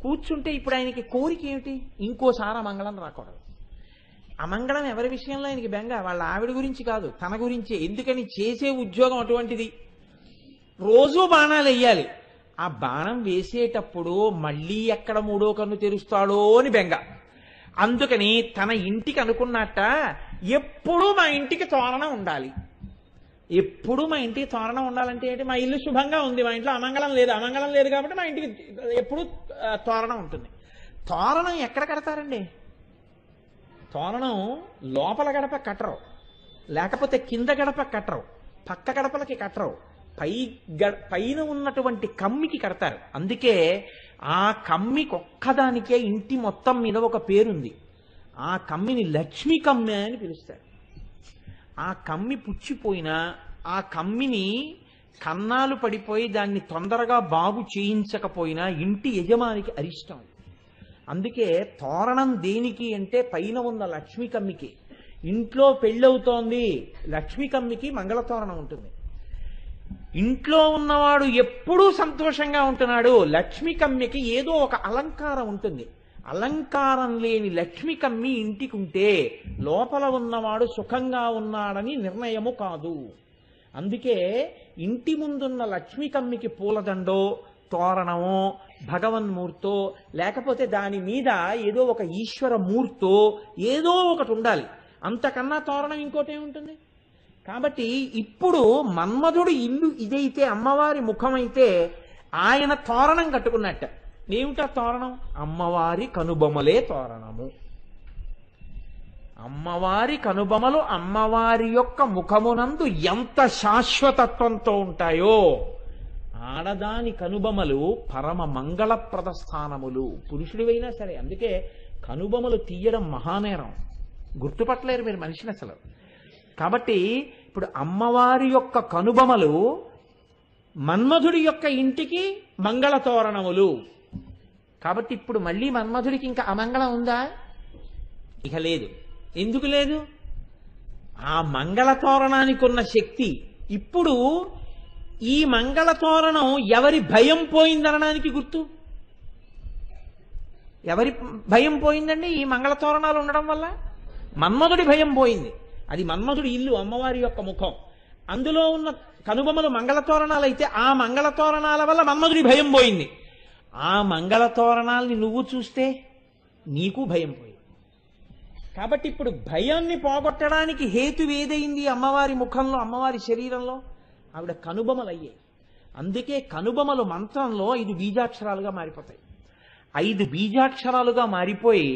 కూర్చుంటే ఇప్పుడు ఆయనకి కోరిక ఏమిటి? ఇంకోసారి అమంగళం రాకూడదు. అమంగళం ఎవరి విషయంలో ఆయనకి బెంగ? వాళ్ళ ఆవిడ గురించి కాదు, తన గురించే. ఎందుకని? చేసే ఉద్యోగం అటువంటిది. రోజూ బాణాలు వెయ్యాలి. ఆ బాణం వేసేటప్పుడు మళ్ళీ ఎక్కడ మూడో కన్ను తెరుస్తాడో అని బెంగ. అందుకని తన ఇంటికి అనుకున్నట్ట ఎప్పుడూ మా ఇంటికి తోరణం ఉండాలి. ఎప్పుడు మా ఇంటికి తోరణం ఉండాలంటే ఏంటి? మా ఇల్లు శుభంగా ఉంది, మా ఇంట్లో అమంగళం లేదు. అమంగళం లేదు కాబట్టి మా ఇంటికి ఎప్పుడు తోరణం ఉంటుంది. తోరణం ఎక్కడ కడతారండి? తోరణం లోపల గడప కట్టరు, లేకపోతే కింద గడప కట్టరు, పక్క గడపలకి కట్టరు, పైన ఉన్నటువంటి కమ్మికి కడతారు. అందుకే ఆ కమ్మికి ఒక్కదానికే ఇంటి మొత్తం మీద ఒక పేరుంది. ఆ కమ్మిని లక్ష్మీ కమ్మి అని పిలుస్తారు. ఆ కమ్మి పుచ్చిపోయినా, ఆ కమ్మిని కన్నాలు పడిపోయి దాన్ని తొందరగా బాగు చేయించకపోయినా ఇంటి యజమానికి అరిష్టం. అందుకే తోరణం దేనికి అంటే పైన ఉన్న లక్ష్మీ కమ్మికి. ఇంట్లో పెళ్ళవుతోంది, లక్ష్మీ కమ్మికి మంగళతోరణం ఉంటుంది. ఇంట్లో ఉన్నవాడు ఎప్పుడూ సంతోషంగా ఉంటున్నాడు, లక్ష్మీ కమ్మికి ఏదో ఒక అలంకారం ఉంటుంది. అలంకారం లేని లక్ష్మీ కమ్మి ఇంటికి ఉంటే లోపల ఉన్నవాడు సుఖంగా ఉన్నాడని నిర్ణయము కాదు. అందుకే ఇంటి ముందున్న లక్ష్మీ కమ్మికి పూలదండో, తోరణమో, భగవన్మూర్తో, లేకపోతే దాని మీద ఏదో ఒక ఈశ్వర మూర్తో ఏదో ఒకటి ఉండాలి. అంతకన్నా తోరణం ఇంకోటి ఏముంటుంది? కాబట్టి ఇప్పుడు మన్మధుడు ఇల్లు ఇదైతే, అమ్మవారి ముఖమైతే, ఆయన తోరణం కట్టుకున్నట్ట. ఏమిటా తోరణం? అమ్మవారి కనుబొమలే తోరణము. అమ్మవారి కనుబొమలు అమ్మవారి యొక్క ముఖమునందు ఎంత శాశ్వతత్వంతో ఉంటాయో, ఆడదాని కనుబొమలు పరమ మంగళప్రద స్థానములు. పురుషుడివైనా సరే. అందుకే కనుబొమలు తీయడం మహానేరం. గుర్తుపట్టలేరు మీరు మనిషిని అసలు. కాబట్టి ఇప్పుడు అమ్మవారి యొక్క కనుబొమలు మన్మధుడి యొక్క ఇంటికి మంగళ తోరణములు. కాబట్టి ఇప్పుడు మళ్ళీ మన్మధుడికి ఇంకా అమంగళం ఉందా? ఇక లేదు. ఎందుకు లేదు? ఆ మంగళ తోరణానికి ఉన్న శక్తి ఇప్పుడు ఈ మంగళ తోరణం ఎవరి భయం పోయిందనడానికి గుర్తు. ఎవరి భయం పోయిందండి ఈ మంగళ తోరణాలు ఉండడం వల్ల? మన్మధుడి భయం పోయింది. అది మన్మధుడి ఇల్లు, అమ్మవారి యొక్క ముఖం. అందులో ఉన్న కనుబొమలు మంగళ తోరణాలు అయితే ఆ మంగళ తోరణాల వల్ల మన్మధుడి భయం పోయింది. ఆ మంగళ తోరణాలని నువ్వు చూస్తే నీకు భయం పోయింది. కాబట్టి ఇప్పుడు భయాన్ని పోగొట్టడానికి హేతు ఏదైంది అమ్మవారి ముఖంలో, అమ్మవారి శరీరంలో? ఆవిడ కనుబొమలు అయ్యాయి. అందుకే కనుబొమలు మంత్రంలో 5 బీజాక్షరాలుగా మారిపోతాయి. 5 బీజాక్షరాలుగా మారిపోయి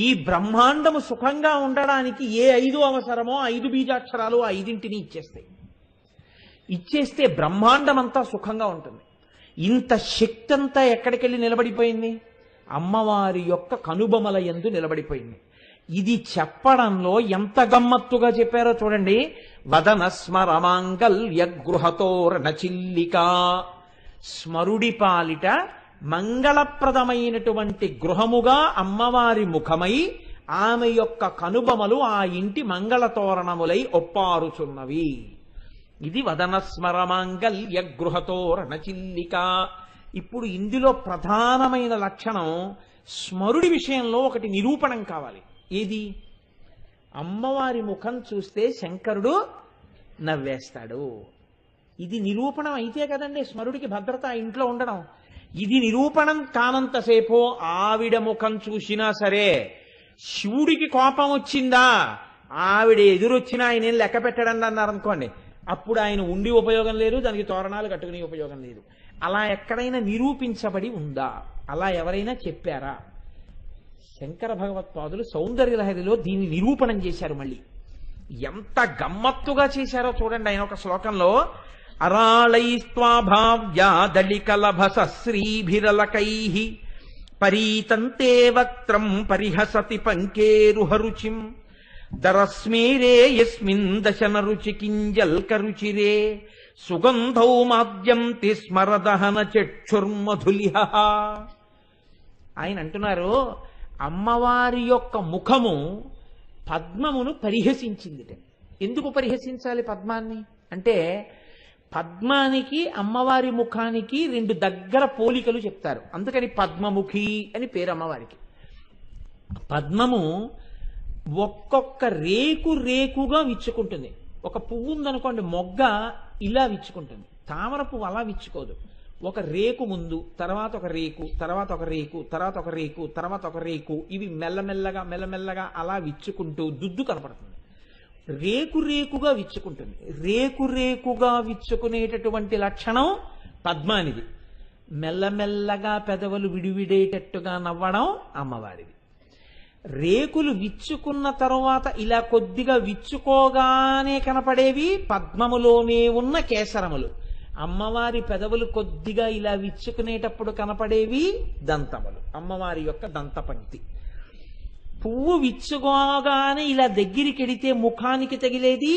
ఈ బ్రహ్మాండము సుఖంగా ఉండడానికి ఏ 5 అవసరమో 5 బీజాక్షరాలు ఆ 5ంటిని ఇచ్చేస్తాయి. ఇచ్చేస్తే బ్రహ్మాండం అంతా సుఖంగా ఉంటుంది. ఇంత శక్తి అంతా ఎక్కడికెళ్ళి నిలబడిపోయింది? అమ్మవారి యొక్క కనుబొమల యందు నిలబడిపోయింది. ఇది చెప్పడంలో ఎంత గమ్మత్తుగా చెప్పారో చూడండి. వదన స్మరమాంగల్య గృహతోరణ చిల్లిక. స్మరుడి పాలిట మంగళప్రదమైనటువంటి గృహముగా అమ్మవారి ముఖమై ఆమె యొక్క కనుబొమలు ఆ ఇంటి మంగళ తోరణములై ఒప్పారుచున్నవి. ఇది వదన స్మరమాంగల్య గృహతోరణ చిల్లిక. ఇప్పుడు ఇందులో ప్రధానమైన లక్షణం స్మరుడి విషయంలో ఒకటి నిరూపణం కావాలి. ఏది? అమ్మవారి ముఖం చూస్తే శంకరుడు నవ్వేస్తాడు. ఇది నిరూపణం అయితే కదండి స్మరుడికి భద్రత ఇంట్లో ఉండడం. ఇది నిరూపణం కానంతసేపు ఆవిడ ముఖం చూసినా సరే శివుడికి కోపం వచ్చిందా, ఆవిడ ఎదురొచ్చినా ఆయన లెక్క పెట్టడం అన్నారు అనుకోండి, అప్పుడు ఆయన ఉండి ఉపయోగం లేదు, దానికి తోరణాలు కట్టుకునే ఉపయోగం లేదు. అలా ఎక్కడైనా నిరూపించబడి ఉందా? అలా ఎవరైనా చెప్పారా? శంకర భగవత్పాదులు సౌందర్యలహరిలో దీన్ని నిరూపణం చేశారు. మళ్ళీ ఎంత గమ్మత్తుగా చేశారో చూడండి. ఆయన ఒక శ్లోకంలో అరాళైస్త్వాభావ్యా దళికలభస శ్రీభిరలకైః పరీతంతే వక్త్రం పరిహసతి పంకేరుహరుచిం దరస్మేరే యస్మిన్ దశన రుచి కింజల్కరుచిరే సుగంధౌ మాద్యంతి స్మరదహన చక్షుర్మధులిహ. ఆయన అంటున్నారు అమ్మవారి యొక్క ముఖము పద్మమును పరిహసించింది. ఎందుకు పరిహసించాలి పద్మాన్ని అంటే, పద్మానికి అమ్మవారి ముఖానికి 2 దగ్గర పోలికలు చెప్తారు. అందుకని పద్మముఖి అని పేరు అమ్మవారికి. పద్మము ఒక్కొక్క రేకు రేకుగా విచ్చుకుంటుంది. ఒక పువ్వు ఉందనుకోండి, మొగ్గ ఇలా విచ్చుకుంటుంది. తామర పువ్వు అలా విచ్చుకోదు. ఒక రేకు ముందు, తర్వాత ఒక రేకు, తర్వాత ఒక రేకు, తర్వాత ఒక రేకు, తర్వాత ఒక రేకు, ఇవి మెల్లమెల్లగా మెల్లమెల్లగా అలా విచ్చుకుంటూ దుద్దు కనపడుతుంది. రేకు రేకుగా విచ్చుకుంటుంది. రేకు రేకుగా విచ్చుకునేటటువంటి లక్షణం పద్మానిది. మెల్లమెల్లగా పెదవులు విడివిడేటట్టుగా నవ్వడం అమ్మవారిది. రేకులు విచ్చుకున్న తరువాత ఇలా కొద్దిగా విచ్చుకోగానే కనపడేవి పద్మములోనే ఉన్న కేసరములు. అమ్మవారి పెదవులు కొద్దిగా ఇలా విచ్చుకునేటప్పుడు కనపడేవి దంతములు, అమ్మవారి యొక్క దంతపంక్తి. పువ్వు విచ్చుకోగానే ఇలా దగ్గరికి ఎడితే ముఖానికి తగిలేది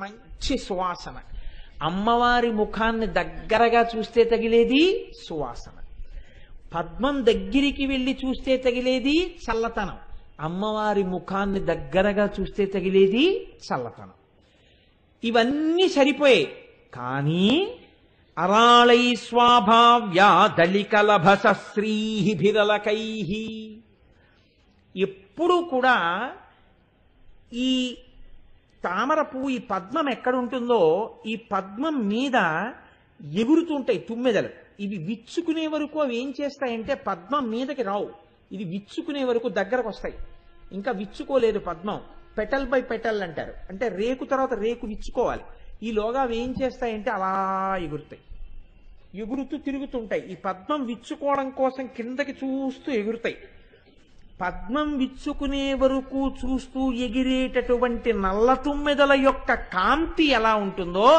మంచి సువాసన. అమ్మవారి ముఖాన్ని దగ్గరగా చూస్తే తగిలేది సువాసన. పద్మం దగ్గరికి వెళ్ళి చూస్తే తగిలేది చల్లతనం. అమ్మవారి ముఖాన్ని దగ్గరగా చూస్తే తగిలేది చల్లతనం. ఇవన్నీ సరిపోయాయి. కానీ అరాళై స్వాభావ్యా దళికలభస శ్రీభిరలకైః. ఎప్పుడూ కూడా ఈ తామర పువ్వు, ఈ పద్మం ఎక్కడుంటుందో ఈ పద్మం మీద ఎగురుతుంటాయి తుమ్మెదలు. ఇవి విచ్చుకునే వరకు అవి ఏం చేస్తాయంటే పద్మం మీదకి రావు. ఇది విచ్చుకునే వరకు దగ్గరకు వస్తాయి. ఇంకా విచ్చుకోలేదు పద్మం. పెటల్ బై పెటల్ అంటారు. అంటే రేకు తర్వాత రేకు విచ్చుకోవాలి. ఈలోగా అవి ఏం చేస్తాయంటే అలా ఎగురుతాయి. ఎగురుతూ తిరుగుతుంటాయి. ఈ పద్మం విచ్చుకోవడం కోసం కిందకి చూస్తూ ఎగురుతాయి. పద్మం విచ్చుకునే వరకు చూస్తూ ఎగిరేటటువంటి నల్ల తుమ్మెదల యొక్క కాంతి ఎలా ఉంటుందో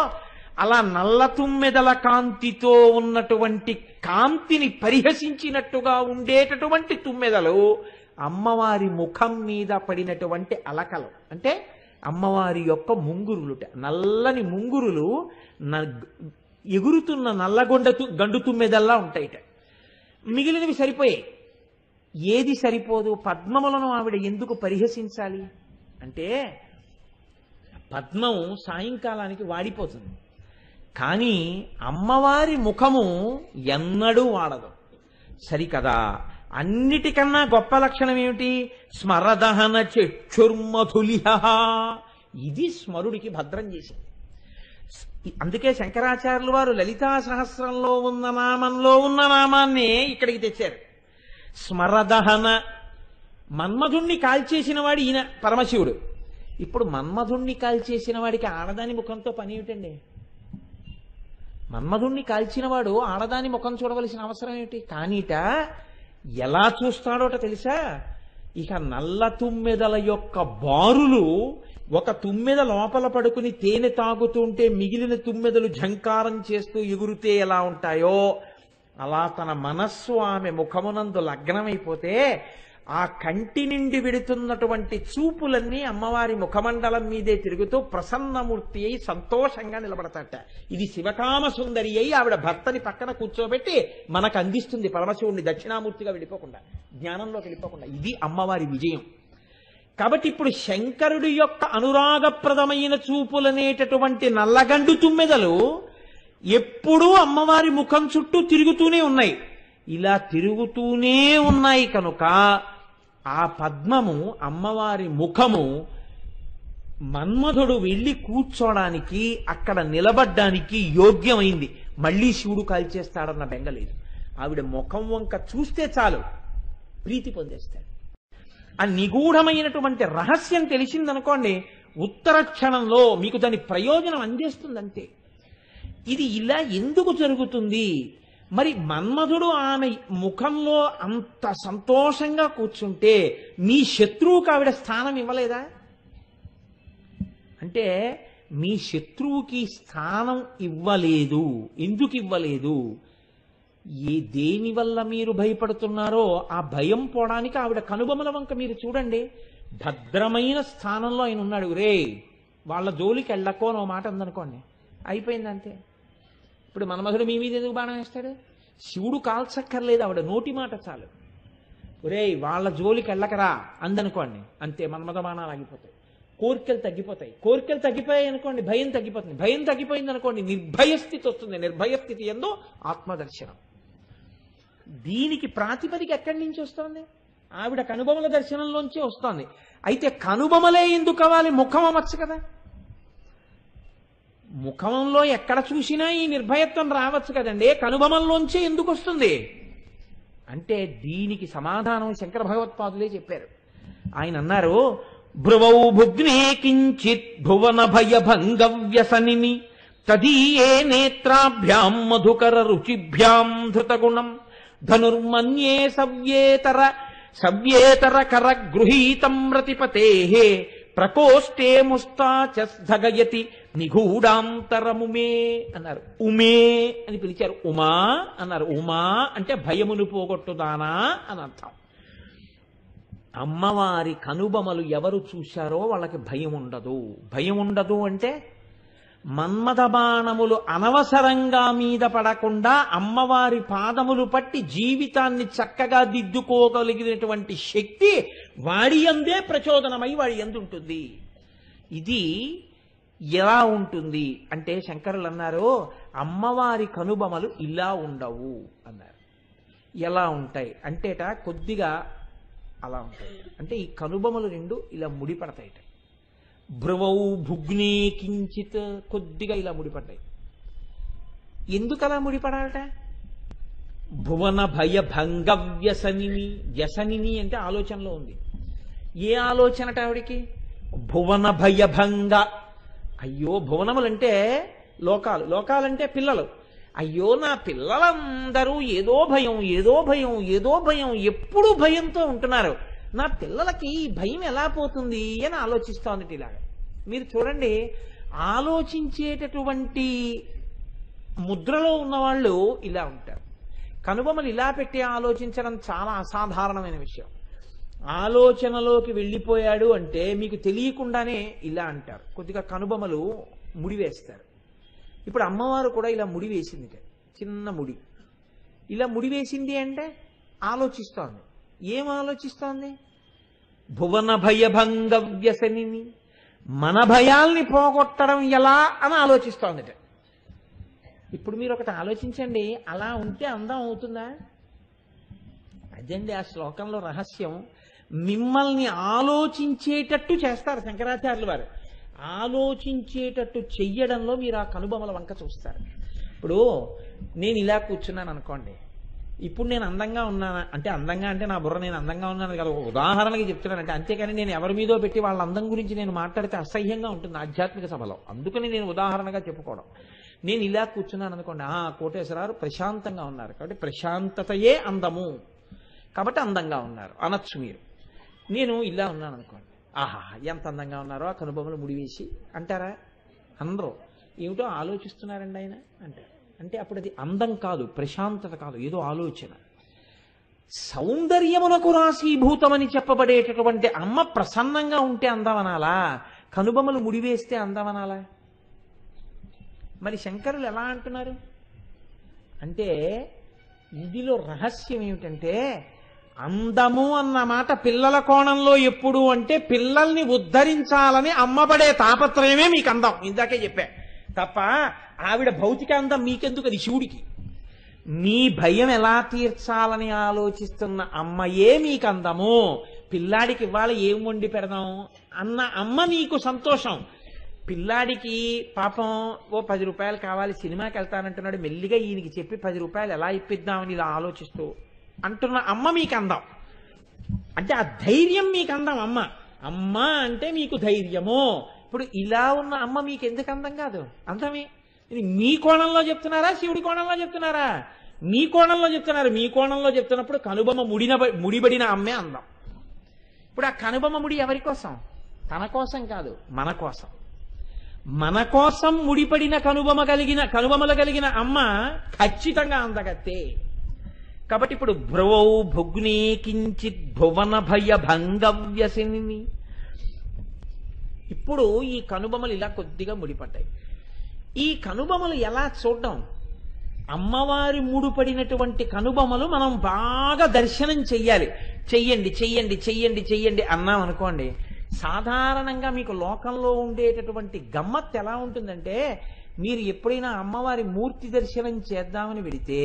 అలా నల్ల తుమ్మెదల కాంతితో ఉన్నటువంటి కాంతిని పరిహసించినట్టుగా ఉండేటటువంటి తుమ్మెదలు అమ్మవారి ముఖం మీద పడినటువంటి అలకలు, అంటే అమ్మవారి యొక్క ముంగురులుట, నల్లని ముంగురులు ఎగురుతున్న గండు తుమ్మెదల్లా ఉంటాయిట. మిగిలినవి సరిపోయాయి. ఏది సరిపోదు? పద్మములను ఆవిడ ఎందుకు పరిహసించాలి అంటే పద్మం సాయంకాలానికి వాడిపోతుంది, కానీ అమ్మవారి ముఖము ఎన్నడూ వాడదు. సరికదా? అన్నిటికన్నా గొప్ప లక్షణం ఏమిటి? స్మరదహన చక్షుర్మధులిహ. ఇది స్మరుడికి భద్రం చేసింది. అందుకే శంకరాచార్యులు వారు లలితా సహస్రంలో ఉన్న నామంలో ఉన్న నామాన్నే ఇక్కడికి తెచ్చారు. స్మరదహన. మన్మధుణ్ణి కాల్చేసిన వాడు ఈయన పరమశివుడు. ఇప్పుడు మన్మధుణ్ణి కాల్చేసిన వాడికి ఆడదాని ముఖంతో పని ఏమిటండి? మన్మధుణ్ణి కాల్చిన వాడు ఆడదాని ముఖం చూడవలసిన అవసరం ఏమిటి? కానీట ఎలా చూస్తాడోట తెలుసా? ఇక నల్ల తుమ్మెదల యొక్క బారులు, ఒక తుమ్మెద లోపల పడుకుని తేనె తాగుతుంటే మిగిలిన తుమ్మెదలు ఝంకారం చేస్తూ ఎగురుతే ఎలా ఉంటాయో అలా తన మనస్సు ఆమె ముఖమునందు లగ్నమైపోతే ఆ కంటి నుండి విడుతున్నటువంటి చూపులన్నీ అమ్మవారి ముఖమండలం మీదే తిరుగుతూ ప్రసన్నమూర్తి అయి సంతోషంగా నిలబడతాట. ఇది శివకామ సుందరి అయి ఆవిడ భర్తని పక్కన కూర్చోబెట్టి మనకు అందిస్తుంది పరమశివుణ్ణి దక్షిణామూర్తిగా వెళ్ళిపోకుండా, జ్ఞానంలోకి వెళ్ళిపోకుండా. ఇది అమ్మవారి విజయం. కాబట్టి ఇప్పుడు శంకరుడి యొక్క అనురాగప్రదమైన చూపులనేటటువంటి నల్లగండు తుమ్మెదలు ఎప్పుడూ అమ్మవారి ముఖం చుట్టూ తిరుగుతూనే ఉన్నాయి. ఇలా తిరుగుతూనే ఉన్నాయి కనుక ఆ పద్మము, అమ్మవారి ముఖము, మన్మధుడు వెళ్ళి కూర్చోడానికి, అక్కడ నిలబడ్డానికి యోగ్యమైంది. మళ్ళీ శివుడు కాల్చేస్తాడన్న బెంగలేదు. ఆవిడ ముఖం వంక చూస్తే చాలు ప్రీతి పొందేస్తాడు. ఆ నిగూఢమైనటువంటి రహస్యం తెలిసిందనుకోండి, ఉత్తర క్షణంలో మీకు దాని ప్రయోజనం అందేస్తుందంతే. ఇది ఇలా ఎందుకు జరుగుతుంది? మరి మన్మధుడు ఆమె ముఖంలో అంత సంతోషంగా కూర్చుంటే మీ శత్రువుకి ఆవిడ స్థానం ఇవ్వలేదా? అంటే మీ శత్రువుకి స్థానం ఇవ్వలేదు. ఎందుకు ఇవ్వలేదు? దేని వల్ల మీరు భయపడుతున్నారో ఆ భయం పోవడానికి ఆవిడ కనుబొమల వంక మీరు చూడండి. భద్రమైన స్థానంలో ఆయన ఉన్నాడు. రే వాళ్ళ జోలికి వెళ్ళకో అని మాట అందనుకోండి, అయిపోయింది అంతే. ఇప్పుడు మన్మధుడు మీ మీద ఎందుకు బాణం వేస్తాడు? శివుడు కాల్చక్కర్లేదు, ఆవిడ నోటి మాట చాలు. రే వాళ్ళ జోలికి వెళ్ళకరా అందనుకోండి, అంతే, మన్మథ బాణాలు ఆగిపోతాయి. కోరికలు తగ్గిపోతాయి. కోరికలు తగ్గిపోయాయి అనుకోండి, భయం తగ్గిపోతుంది. భయం తగ్గిపోయింది అనుకోండి, నిర్భయస్థితి వస్తుంది. నిర్భయస్థితి ఎందో ఆత్మదర్శనం. దీనికి ప్రాతిపదిక ఎక్కడి నుంచి వస్తుంది? ఆవిడ కనుబొమల దర్శనంలోంచి వస్తోంది. అయితే కనుబొమలే ఎందుకు కావాలి? ముఖం అమర్చు కదా. ముఖంలో ఎక్కడ చూసినా ఈ నిర్భయత్వం రావచ్చు కదండి, కనుబొమల్లోంచి ఎందుకు వస్తుంది అంటే దీనికి సమాధానం శంకర భగవత్పాదులే చెప్పారు. ఆయన అన్నారు, భ్రువౌ భుగ్నే కించిత్ భువన భయ భంగవ్యసనిని తదీయే నేత్రాభ్యాం మధుకర రుచిభ్యాం ధృతగుణం ధనుర్మన్యే సవ్యేతర కర గృహీతం రతిపతేః ప్రకోష్ఠే ముస్తాచస్థగయతి నిగూఢాంతరముమే అన్నారు. ఉమే అని పిలిచారు. ఉమా అన్నారు. ఉమా అంటే భయమును పోగొట్టుదానా అని అర్థం. అమ్మవారి కనుబొమలు ఎవరు చూశారో వాళ్ళకి భయం ఉండదు. భయం ఉండదు అంటే మన్మథ బాణములు అనవసరంగా మీద పడకుండా అమ్మవారి పాదములు పట్టి జీవితాన్ని చక్కగా దిద్దుకోగలిగినటువంటి శక్తి వాడి యందే ప్రచోదనమై వాడి యందు ఉంటుంది. ఇది ఎలా ఉంటుంది అంటే శంకరులు అన్నారు, అమ్మవారి కనుబొమలు ఇలా ఉండవు అన్నారు. ఎలా ఉంటాయి అంటేట కొద్దిగా అలా ఉంటాయి. అంటే ఈ కనుబొమలు రెండు ఇలా ముడిపడతాయిట. భ్రువౌ భుగ్నే కించిత్ కొద్దిగా ఇలా ముడిపడ్డాయి. ఎందుకు అలా ముడిపడాలట? భువన భయ భంగ వ్యసనిని. వ్యసనిని అంటే ఆలోచనలో ఉంది. ఏ ఆలోచనట ఆవిడికి? భువన భయ భంగ. అయ్యో, భువనములంటే లోకాలు, లోకాలంటే పిల్లలు. అయ్యో నా పిల్లలందరూ ఏదో భయం ఏదో భయం ఏదో భయం ఎప్పుడూ భయంతో ఉంటున్నారు, నా పిల్లలకి ఈ భయం ఎలా పోతుంది అని ఆలోచిస్తోంది. ఇలాగా మీరు చూడండి, ఆలోచించేటటువంటి ముద్రలో ఉన్నవాళ్ళు ఇలా ఉంటారు. కనుబొమలు ఇలా పెట్టి ఆలోచించడం చాలా అసాధారణమైన విషయం. ఆలోచనలోకి వెళ్ళిపోయాడు అంటే మీకు తెలియకుండానే ఇలా అంటారు. కొద్దిగా కనుబొమలు ముడివేస్తారు. ఇప్పుడు అమ్మవారు కూడా ఇలా ముడి వేసింది, చిన్న ముడి ఇలా ముడి వేసింది అంటే ఆలోచిస్తోంది. ఏం ఆలోచిస్తోంది? భువన భయభంగ వ్యసనిని, మన భయాల్ని పోగొట్టడం ఎలా అని ఆలోచిస్తోంది. ఇప్పుడు మీరు ఒకటి ఆలోచించండి, అలా ఉంటే అందం అవుతుందా? అదండి ఆ శ్లోకంలో రహస్యం. మిమ్మల్ని ఆలోచించేటట్టు చేస్తారు శంకరాచార్యులు వారు. ఆలోచించేటట్టు చెయ్యడంలో మీరు ఆ కనుబొమల వంక చూస్తారు. ఇప్పుడు నేను ఇలా కూర్చున్నాను అనుకోండి, ఇప్పుడు నేను అందంగా ఉన్నానా అంటే, అందంగా అంటే నా బుర్ర నేను అందంగా ఉన్నాను కదా, ఉదాహరణకి చెప్తున్నానంటే, అంతేకాని నేను ఎవరి మీదో పెట్టి వాళ్ళ అందం గురించి నేను మాట్లాడితే అసహ్యంగా ఉంటుంది ఆధ్యాత్మిక సభలో. అందుకని నేను ఉదాహరణగా చెప్పుకోవడం. నేను ఇలా కూర్చున్నాను అనుకోండి, కోటేశ్వరరావు ప్రశాంతంగా ఉన్నారు కాబట్టి ప్రశాంతతయే అందము కాబట్టి అందంగా ఉన్నారు అనొచ్చు మీరు. నేను ఇలా ఉన్నాను అనుకోండి, ఆహా ఎంత అందంగా ఉన్నారో ఆ కనుబొమ్మలు ముడివేసి అంటారా? అందరూ ఏమిటో ఆలోచిస్తున్నారండి ఆయన అంటారు. అంటే అప్పుడు అది అందం కాదు, ప్రశాంతత కాదు, ఏదో ఆలోచన. సౌందర్యమునకు రాశీభూతమని చెప్పబడేటటువంటి అమ్మ ప్రసన్నంగా ఉంటే అందమనాలా, కనుబొమ్మలు ముడివేస్తే అందమనాలా? మరి శంకరులు ఎలా అంటున్నారు అంటే, ఇందులో రహస్యం ఏమిటంటే, అందము అన్న మాట పిల్లల కోణంలో ఎప్పుడు అంటే పిల్లల్ని ఉద్ధరించాలని అమ్మబడే తాపత్రయమే మీకు అందం. ఇందాకే చెప్పా తప్ప ఆవిడ భౌతిక అందం మీకెందుకు, అది శివుడికి. మీ భయం ఎలా తీర్చాలని ఆలోచిస్తున్న అమ్మయే మీకు అందము. పిల్లాడికి ఇవాళ ఏం వండి పెడదాం అన్న అమ్మ నీకు సంతోషం. పిల్లాడికి పాపం ఓ 10 రూపాయలు కావాలి, సినిమాకి వెళ్తానంటున్నాడు, మెల్లిగా ఈయనకి చెప్పి 10 రూపాయలు ఎలా ఇప్పిద్దామని ఇలా ఆలోచిస్తూ అంటున్న అమ్మ మీకు అందం. అంటే ఆ ధైర్యం మీకు అందం. అమ్మ అంటే మీకు ధైర్యము. ఇప్పుడు ఇలా ఉన్న అమ్మ మీకు ఎందుకు అందం కాదు? అందమే. ఇది మీ కోణంలో చెప్తున్నారా, శివుడి కోణంలో చెప్తున్నారా? మీ కోణంలో చెప్తున్నారు. మీ కోణంలో చెప్తున్నప్పుడు కనుబొమ్మ ముడిబడిన అమ్మే అందం. ఇప్పుడు ఆ కనుబొమ్మ ముడి ఎవరి కోసం? తన కోసం కాదు, మన కోసం. మన కోసం ముడిపడిన కనుబొమలు కలిగిన అమ్మ ఖచ్చితంగా అందగత్తే. కాబట్టి ఇప్పుడు భ్రువౌ భుగ్నే కించిత్ భువన భయ భంగవ్యసిని. ఇప్పుడు ఈ కనుబొమలు ఇలా కొద్దిగా ముడిపడ్డాయి. ఈ కనుబొమలు ఎలా చూడడం? అమ్మవారి ముడిపడినటువంటి కనుబొమలు మనం బాగా దర్శనం చెయ్యాలి. చెయ్యండి చెయ్యండి చెయ్యండి చెయ్యండి అన్నాం అనుకోండి, సాధారణంగా మీకు లోకంలో ఉండేటటువంటి గమ్మత్ ఎలా ఉంటుందంటే, మీరు ఎప్పుడైనా అమ్మవారి మూర్తి దర్శనం చేద్దామని వెడితే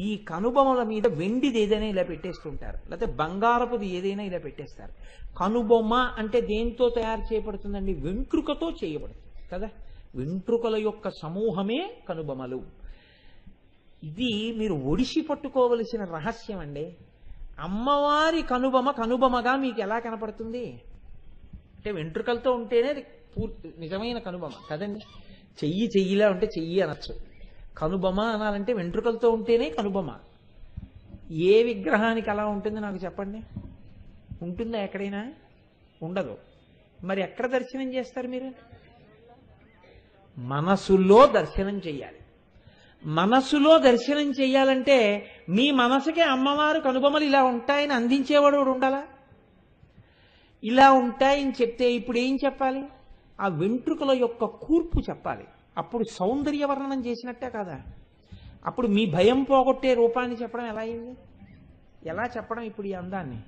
ఈ కనుబొమ్మల మీద వెండిది ఏదైనా ఇలా పెట్టేస్తుంటారు, లేకపోతే బంగారపుది ఏదైనా ఇలా పెట్టేస్తారు. కనుబొమ్మ అంటే దేంతో తయారు చేయబడుతుందండి? వెంట్రుకతో చేయబడుతుంది కదా. వెంట్రుకల యొక్క సమూహమే కనుబొమలు. ఇది మీరు ఒడిసి పట్టుకోవలసిన రహస్యం అండి. అమ్మవారి కనుబొమగా మీకు ఎలా కనపడుతుంది అంటే, వెంట్రుకలతో ఉంటేనే నిజమైన కనుబొమ కదండి. చెయ్యిలా ఉంటే చెయ్యి అనొచ్చు, కనుబొమ అనాలంటే వెంట్రుకలతో ఉంటేనే కనుబొమ. ఏ విగ్రహానికి అలా ఉంటుంది నాకు చెప్పండి? ఉంటుందా ఎక్కడైనా? ఉండదు. మరి ఎక్కడ దర్శనం చేస్తారు మీరు? మనసులో దర్శనం చెయ్యాలి. మనసులో దర్శనం చెయ్యాలంటే మీ మనసుకే అమ్మవారు కనుబొమలు ఇలా ఉంటాయని అందించేవాడు ఉండాలా? ఇలా ఉంటాయని చెప్తే ఇప్పుడు ఏం చెప్పాలి? ఆ వెంట్రుకల యొక్క కూర్పు చెప్పాలి. అప్పుడు సౌందర్య వర్ణనం చేసినట్టే కదా. అప్పుడు మీ భయం పోగొట్టే రూపాన్ని చెప్పడం ఎలా అయింది? ఎలా చెప్పడం ఇప్పుడు ఈ అందాన్ని?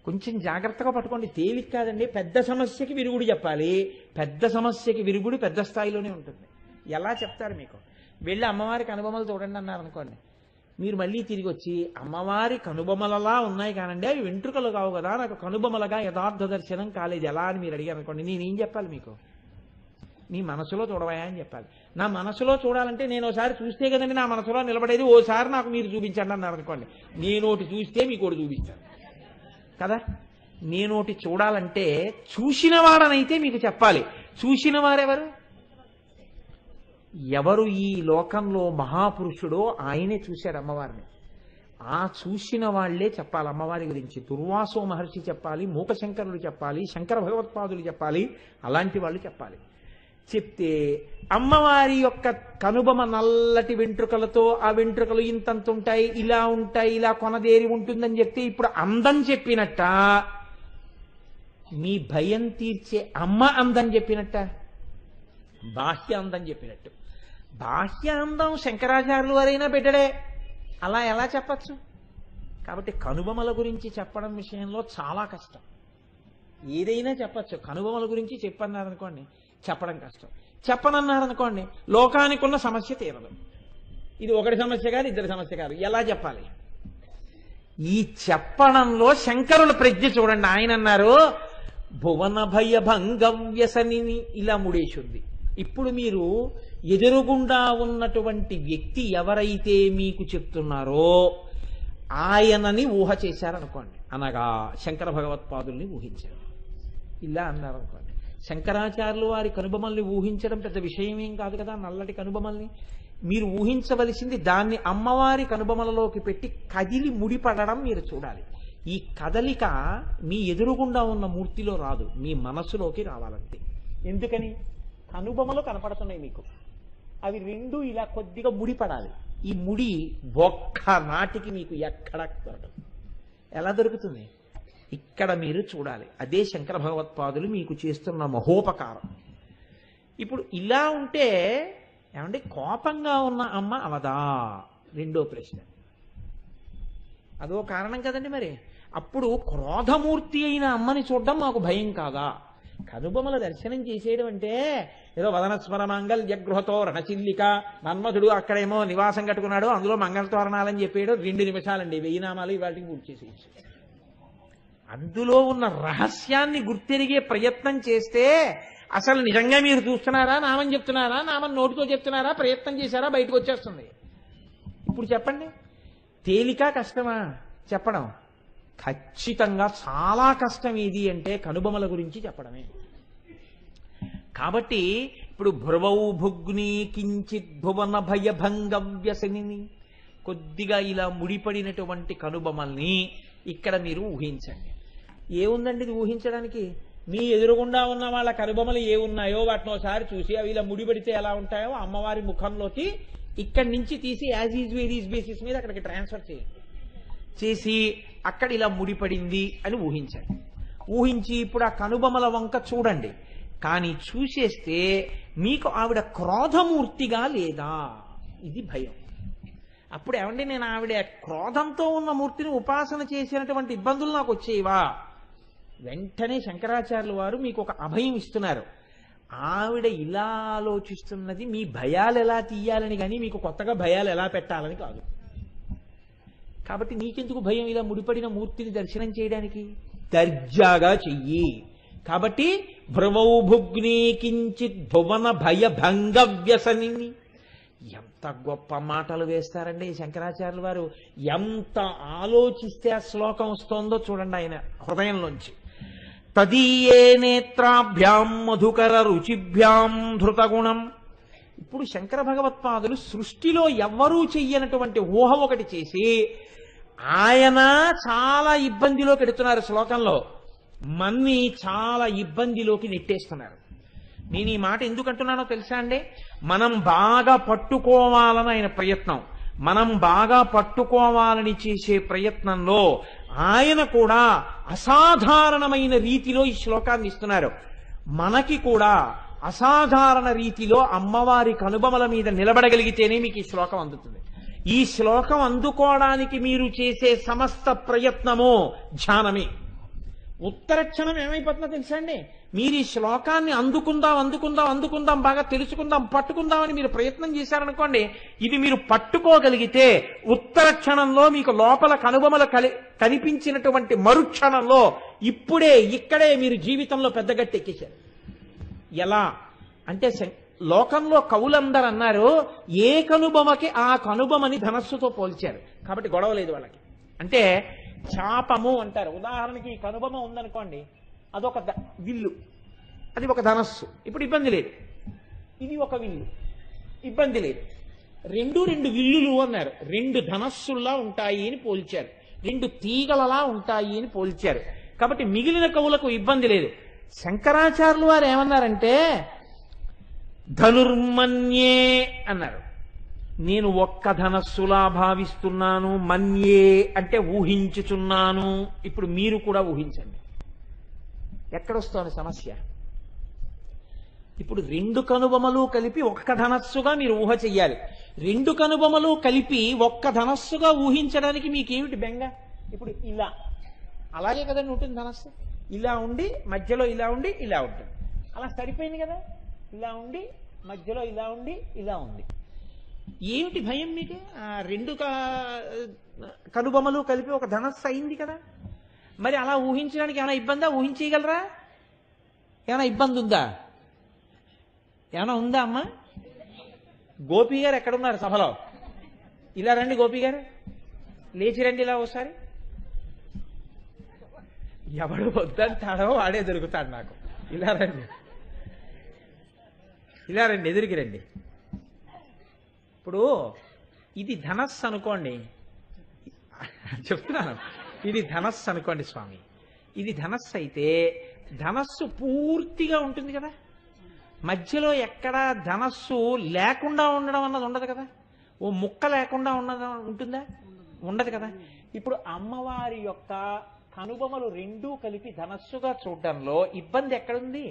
కొంచెం జాగ్రత్తగా పట్టుకోండి. తేలిక కాదండి. పెద్ద సమస్యకి విరుగుడు చెప్పాలి. పెద్ద సమస్యకి విరుగుడు పెద్ద స్థాయిలోనే ఉంటుంది. ఎలా చెప్తారు? మీకు వెళ్ళి అమ్మవారి కనుబొమలు చూడండి అన్నారు అనుకోండి, మీరు మళ్ళీ తిరిగి వచ్చి అమ్మవారి కనుబొమలలా ఉన్నాయి కానండి అవి వెంట్రుకలు కావు కదా, నాకు కనుబొమలుగా యథార్థ దర్శనం కాలేదు ఎలా అని మీరు అడిగారు అనుకోండి, నేనేం చెప్పాలి మీకు? నీ మనసులో చూడవయా అని చెప్పాలి. నా మనసులో చూడాలంటే నేను ఒకసారి చూస్తే కదండి నా మనసులో నిలబడేది. ఓసారి నాకు మీరు చూపించండి అన్నారు అనుకోండి, నేనోటి చూస్తే మీకు ఒకటి చూపిస్తాను కదా. నేనోటి చూడాలంటే చూసిన వాడనైతే మీకు చెప్పాలి. చూసిన వారెవరు? ఎవరు ఈ లోకంలో మహాపురుషుడో ఆయనే చూశాడు అమ్మవారిని. ఆ చూసిన వాళ్లే చెప్పాలి అమ్మవారి గురించి. దుర్వాసో మహర్షి చెప్పాలి, మూకశంకరులు చెప్పాలి, శంకర భగవత్పాదులు చెప్పాలి, అలాంటి వాళ్ళు చెప్పాలి. చెప్తే అమ్మవారి యొక్క కనుబొమ నల్లటి వెంట్రుకలతో, ఆ వెంట్రుకలు ఇంతంత ఉంటాయి, ఇలా ఉంటాయి, ఇలా కొనదేరి ఉంటుందని చెప్తే ఇప్పుడు అందం చెప్పినట్ట, మీ భయం తీర్చే అమ్మ అందం చెప్పినట్ట, బాహ్య అందం చెప్పినట్టు. బాహ్య అందం శంకరాచార్యులు వారైనా పెట్టడే, అలా ఎలా చెప్పచ్చు? కాబట్టి కనుబొమల గురించి చెప్పడం విషయంలో చాలా కష్టం. ఏదైనా చెప్పచ్చు, కనుబొమల గురించి చెప్పన్నారనుకోండి చెప్పడం కష్టం. చెప్పనన్నారనుకోండి లోకానికి ఉన్న సమస్య తీరదు. ఇది ఒకటి సమస్య కాదు, ఇద్దరి సమస్య కాదు. ఎలా చెప్పాలి? ఈ చెప్పడంలో శంకరుల ప్రజ్ఞ చూడండి. ఆయన అన్నారు భువన భయ భంగవ్యసనిని, ఇలా ముడేసింది. ఇప్పుడు మీరు ఎదురుగుండా ఉన్నటువంటి వ్యక్తి ఎవరైతే మీకు చెప్తున్నారో ఆయనని ఊహ చేశారనుకోండి, అనగా శంకర భగవత్పాదుల్ని ఊహించారు. ఇలా అన్నారనుకోండి, శంకరాచార్యులు వారి కనుబొమల్ని ఊహించడం పెద్ద విషయమేం కాదు కదా. నల్లటి కనుబొమల్ని మీరు ఊహించవలసింది దాన్ని అమ్మవారి కనుబొమలలోకి పెట్టి కదిలి ముడిపడడం మీరు చూడాలి. ఈ కదలిక మీ ఎదురుగుండా ఉన్న మూర్తిలో రాదు, మీ మనసులోకి రావాలంతే. ఎందుకని? కనుబొమలు కనపడుతున్నాయి మీకు, అవి రెండు ఇలా కొద్దిగా ముడిపడాలి. ఈ ముడి ఒక్క నాటికి మీకు ఎక్కడ దొరకదు. ఎలా దొరుకుతుంది? ఇక్కడ మీరు చూడాలి. అదే శంకర భగవత్పాదులు మీకు చేస్తున్న మహోపకారం. ఇప్పుడు ఇలా ఉంటే ఏమంటే కోపంగా ఉన్న అమ్మ అవదా? రెండో ప్రశ్న. అదో కారణం కదండి. మరి అప్పుడు క్రోధమూర్తి అయిన అమ్మని చూడడం మాకు భయం కాదా? కనుబొమల దర్శనం చేసేయడం అంటే ఏదో వదనస్మర మంగళ్యగృహతో రణచిల్లిక, మన్మధుడు అక్కడేమో నివాసం కట్టుకున్నాడు, అందులో మంగళతోరణాలని చెప్పాడు. 2 నిమిషాలండి, 1000 నామాలు ఇవాటికి పూర్తి చేసేయచ్చు. అందులో ఉన్న రహస్యాన్ని గుర్తెరిగే ప్రయత్నం చేస్తే అసలు నిజంగా మీరు చూస్తున్నారా, నామం చెప్తున్నారా, నామం నోటితో చెప్తున్నారా, ప్రయత్నం చేశారా, బయటకు వచ్చేస్తుంది. ఇప్పుడు చెప్పండి, తేలిక కష్టమా చెప్పడం? ఖచ్చితంగా చాలా కష్టం. ఏది అంటే కనుబొమల గురించి చెప్పడమే. కాబట్టి ఇప్పుడు భ్రువౌ భుగ్ని కించిత్ భువన భయభంగ వ్యసనిని, కొద్దిగా ఇలా ముడిపడినటువంటి కనుబొమల్ని ఇక్కడ మీరు ఊహించండి. ఏముందండి ఇది ఊహించడానికి? మీ ఎదురుగుండా ఉన్న వాళ్ళ కనుబొమలు ఏ ఉన్నాయో వాటిని ఒకసారి చూసి అవి ఇలా ముడిపడితే ఎలా ఉంటాయో అమ్మవారి ముఖంలోకి ఇక్కడి నుంచి తీసి యాజ్ ఈజ్ వేరీస్ బేసిస్ మీద అక్కడికి ట్రాన్స్ఫర్ చేయండి. చేసి అక్కడ ఇలా ముడిపడింది అని ఊహించండి. ఊహించి ఇప్పుడు ఆ కనుబొమల వంక చూడండి. కానీ చూసేస్తే మీకు ఆవిడ క్రోధమూర్తిగా లేదా? ఇది భయం. అప్పుడు ఏమండి నేను ఆవిడ క్రోధంతో ఉన్న మూర్తిని ఉపాసన చేసినటువంటి ఇబ్బందులు నాకు వచ్చేవా? వెంటనే శంకరాచార్యుల వారు మీకు ఒక అభయం ఇస్తున్నారు. ఆవిడ ఇలా ఆలోచిస్తున్నది మీ భయాలు ఎలా తీయాలని కానీ మీకు కొత్తగా భయాలు ఎలా పెట్టాలని కాదు. కాబట్టి నీకెందుకు భయం ఇలా ముడిపడిన మూర్తిని దర్శనం చేయడానికి? దర్జాగా చెయ్యి. కాబట్టి భ్రువౌ భుగ్ని కించిత్ భువన భయభంగ వ్యసనిని. ఎంత గొప్ప మాటలు వేస్తారండి శంకరాచార్యుల వారు. ఎంత ఆలోచిస్తే ఆ శ్లోకం వస్తోందో చూడండి ఆయన హృదయంలోంచి. తదీయే నేత్రాభ్యాం మధుకర రుచిభ్యాం ధృతగుణం. ఇప్పుడు శంకర భగవత్పాదులు సృష్టిలో ఎవ్వరూ చెయ్యనటువంటి ఊహ ఒకటి చేసి ఆయన చాలా ఇబ్బందిలోకి ఎడుతున్నారు. శ్లోకంలో మన్ని చాలా ఇబ్బందిలోకి నెట్టేస్తున్నారు. నేను ఈ మాట ఎందుకంటున్నానో తెలుసా అండి? మనం బాగా పట్టుకోవాలని ఆయన ప్రయత్నం, మనం బాగా పట్టుకోవాలని చేసే ప్రయత్నంలో ఆయన కూడా అసాధారణమైన రీతిలో ఈ శ్లోకాన్ని ఇస్తున్నారు. మనకి కూడా అసాధారణ రీతిలో అమ్మవారి కనుబొమల మీద నిలబడగలిగితేనే మీకు ఈ శ్లోకం అందుతుంది. ఈ శ్లోకం అందుకోవడానికి మీరు చేసే సమస్త ప్రయత్నము ధ్యానమే. ఉత్తర క్షణం ఏమైపోతుందో తెలుసా అండి? మీరు ఈ శ్లోకాన్ని అందుకుందాం బాగా తెలుసుకుందాం పట్టుకుందామని మీరు ప్రయత్నం చేశారనుకోండి, ఇది మీరు పట్టుకోగలిగితే ఉత్తర క్షణంలో మీకు లోపల కనుబొమలు కనిపించినటువంటి మరుక్షణంలో ఇక్కడే మీరు జీవితంలో పెద్ద గట్టి ఎక్కేశారు. ఎలా అంటే లోకంలో కవులందరూ అన్నారు ఏ కనుబొమకి ఆ కనుబొమని ధనస్సుతో పోల్చారు. కాబట్టి గొడవ లేదు వాళ్ళకి. అంటే చాపము అంటారు. ఉదాహరణకి ఈ కనుబొమ ఉందనుకోండి, అదొక విల్లు, అది ఒక ధనస్సు. ఇప్పుడు ఇబ్బంది లేదు. ఇది ఒక విల్లు, ఇబ్బంది లేదు. రెండు విల్లులు అన్నారు, రెండు ధనస్సుల్లా ఉంటాయి అని పోల్చారు, రెండు తీగలలా ఉంటాయి అని పోల్చారు. కాబట్టి మిగిలిన కవులకు ఇబ్బంది లేదు. శంకరాచార్యులు వారు ఏమన్నారంటే ధనుర్మన్యే అన్నారు. నేను ఒక్క ధనస్సులా భావిస్తున్నాను, మన్యే అంటే ఊహించుచున్నాను. ఇప్పుడు మీరు కూడా ఊహించండి ఎక్కడొస్తోంది సమస్య. ఇప్పుడు రెండు కనుబొమలు కలిపి ఒక్క ధనస్సుగా మీరు ఊహ చెయ్యాలి. రెండు కనుబొమలు కలిపి ఒక్క ధనస్సుగా ఊహించడానికి మీకేమిటి బెంగ? ఇప్పుడు ఇలా అలాగే కదండి ఉంటుంది ధనస్సు, ఇలా ఉండి మధ్యలో ఇలా ఉండి ఇలా ఉంటుంది, అలా సరిపోయింది కదా. ఇలా ఉండి మధ్యలో ఇలా ఉండి ఇలా ఉంది. ఏమిటి భయం మీకు? రెండు కనుబొమలు కలిపి ఒక ధనస్సు అయింది కదా. మరి అలా ఊహించడానికి ఏమైనా ఇబ్బందా? ఊహించగలరా? ఏమైనా ఇబ్బంది ఉందా? ఏమైనా ఉందా అమ్మా? గోపి గారు ఎక్కడున్నారు సభలో? ఇలా రండి గోపి గారు, లేచి రండి ఇలా ఒకసారి. ఎవడు వద్దంటాడో వాడే దొరుకుతాడు నాకు. ఇలా రండి, ఇలా రండి, ఎదురికి రండి. ఇప్పుడు ఇది ధనస్సు అనుకోండి, చెప్తున్నాను, ఇది ధనస్సు అనుకోండి స్వామి. ఇది ధనస్సు అయితే ధనస్సు పూర్తిగా ఉంటుంది కదా, మధ్యలో ఎక్కడ ధనస్సు లేకుండా ఉండడం అన్నది ఉండదు కదా, ఓ ముక్క లేకుండా ఉంటుందా? ఉండదు కదా. ఇప్పుడు అమ్మవారి యొక్క కనుబొమలు రెండూ కలిపి ధనస్సుగా చూడడంలో ఇబ్బంది ఎక్కడుంది?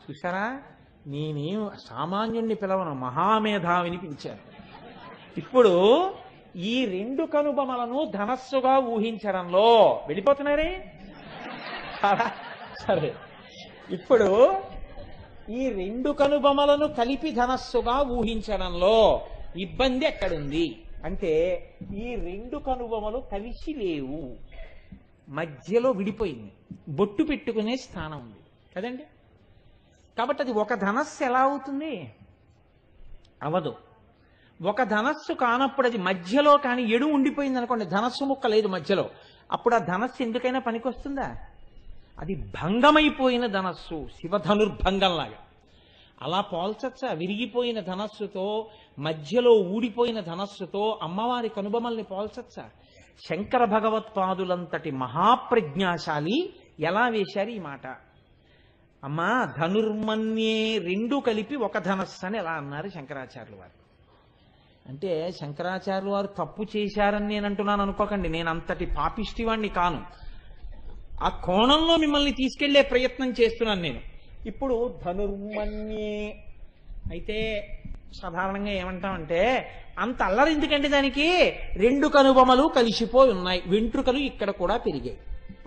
చూసారా, నేనేం సామాన్యుణ్ణి పిలవను, మహామేధావిని పిలిచాను. ఇప్పుడు ఈ రెండు కనుబొమలను ధనస్సుగా ఊహించడంలో వెళ్ళిపోతున్నారే. సరే, ఇప్పుడు ఈ రెండు కనుబొమలను కలిపి ధనస్సుగా ఊహించడంలో ఇబ్బంది ఎక్కడుంది అంటే, ఈ రెండు కనుబొమలు కలిసి లేవు, మధ్యలో విడిపోయింది, బొట్టు పెట్టుకునే స్థానం ఉంది కదండి. కాబట్టి అది ఒక ధనస్సు ఎలా అవుతుంది? అవదు. ఒక ధనస్సు కానప్పుడు అది మధ్యలో కానీ ఎడు ఉండిపోయింది అనుకోండి, ధనస్సు ముక్క లేదు మధ్యలో, అప్పుడు ఆ ధనస్సు ఎందుకైనా పనికొస్తుందా? అది భంగమైపోయిన ధనస్సు, శివధనుర్భంగంలాగా. అలా పోల్చచ్చా? విరిగిపోయిన ధనస్సుతో, మధ్యలో ఊడిపోయిన ధనస్సుతో అమ్మవారి కనుబొమల్ని పోల్చచ్చా? శంకర భగవత్పాదులంతటి మహాప్రజ్ఞాశాలి ఎలా వేశారు ఈ మాట? అమ్మా ధనుర్మన్యే రెండు కలిపి ఒక ధనస్సు అని ఎలా అన్నారు శంకరాచార్యులు వారు? అంటే శంకరాచార్యులు వారు తప్పు చేశారని నేను అంటున్నాను అనుకోకండి, నేను అంతటి పాపిష్టివాణ్ణి కాను. ఆ కోణంలో మిమ్మల్ని తీసుకెళ్లే ప్రయత్నం చేస్తున్నాను నేను. ఇప్పుడు ధనుర్మన్యే అయితే సాధారణంగా ఏమంటామంటే, అంత అల్లరి ఎందుకంటే దానికి రెండు కనుబొమలు కలిసిపోయి ఉన్నాయి, వెంట్రుకలు ఇక్కడ కూడా పెరిగాయి,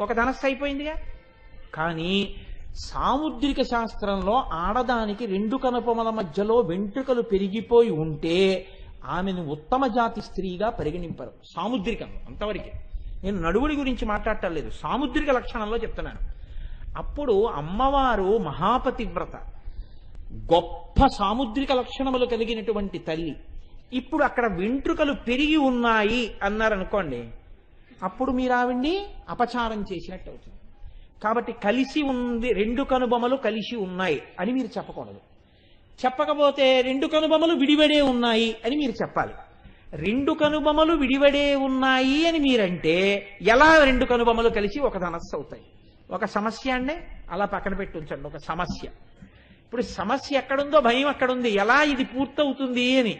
ఒక ధనస్సు అయిపోయిందిగా. కానీ సాముద్రిక శాస్త్రంలో ఆడదానికి రెండు కనుబొమల మధ్యలో వెంట్రుకలు పెరిగిపోయి ఉంటే ఆమెను ఉత్తమ జాతి స్త్రీగా పరిగణింపరు సాముద్రికంలో. అంతవరకే, నేను నడువుడి గురించి మాట్లాడటం లేదు, సాముద్రిక లక్షణంలో చెప్తున్నాను. అప్పుడు అమ్మవారు మహాపతివ్రత, గొప్ప సాముద్రిక లక్షణములు కలిగినటువంటి తల్లి. ఇప్పుడు అక్కడ వెంట్రుకలు పెరిగి ఉన్నాయి అన్నారనుకోండి, అప్పుడు మీరు ఆవిడ్ని అపచారం చేసినట్టు అవుతుంది. కాబట్టి కలిసి ఉంది, రెండు కనుబొమలు కలిసి ఉన్నాయి అని మీరు చెప్పకూడదు. చెప్పకపోతే రెండు కనుబొమలు విడివడే ఉన్నాయి అని మీరు చెప్పాలి. రెండు కనుబొమలు విడివడే ఉన్నాయి అని మీరంటే ఎలా రెండు కనుబొమలు కలిసి ఒక ధనస్సు అవుతాయి? ఒక సమస్య అండి, అలా పక్కన పెట్టి ఉంచండి, ఒక సమస్య. ఇప్పుడు సమస్య ఎక్కడుందో భయం అక్కడుంది. ఎలా ఇది పూర్తవుతుంది అని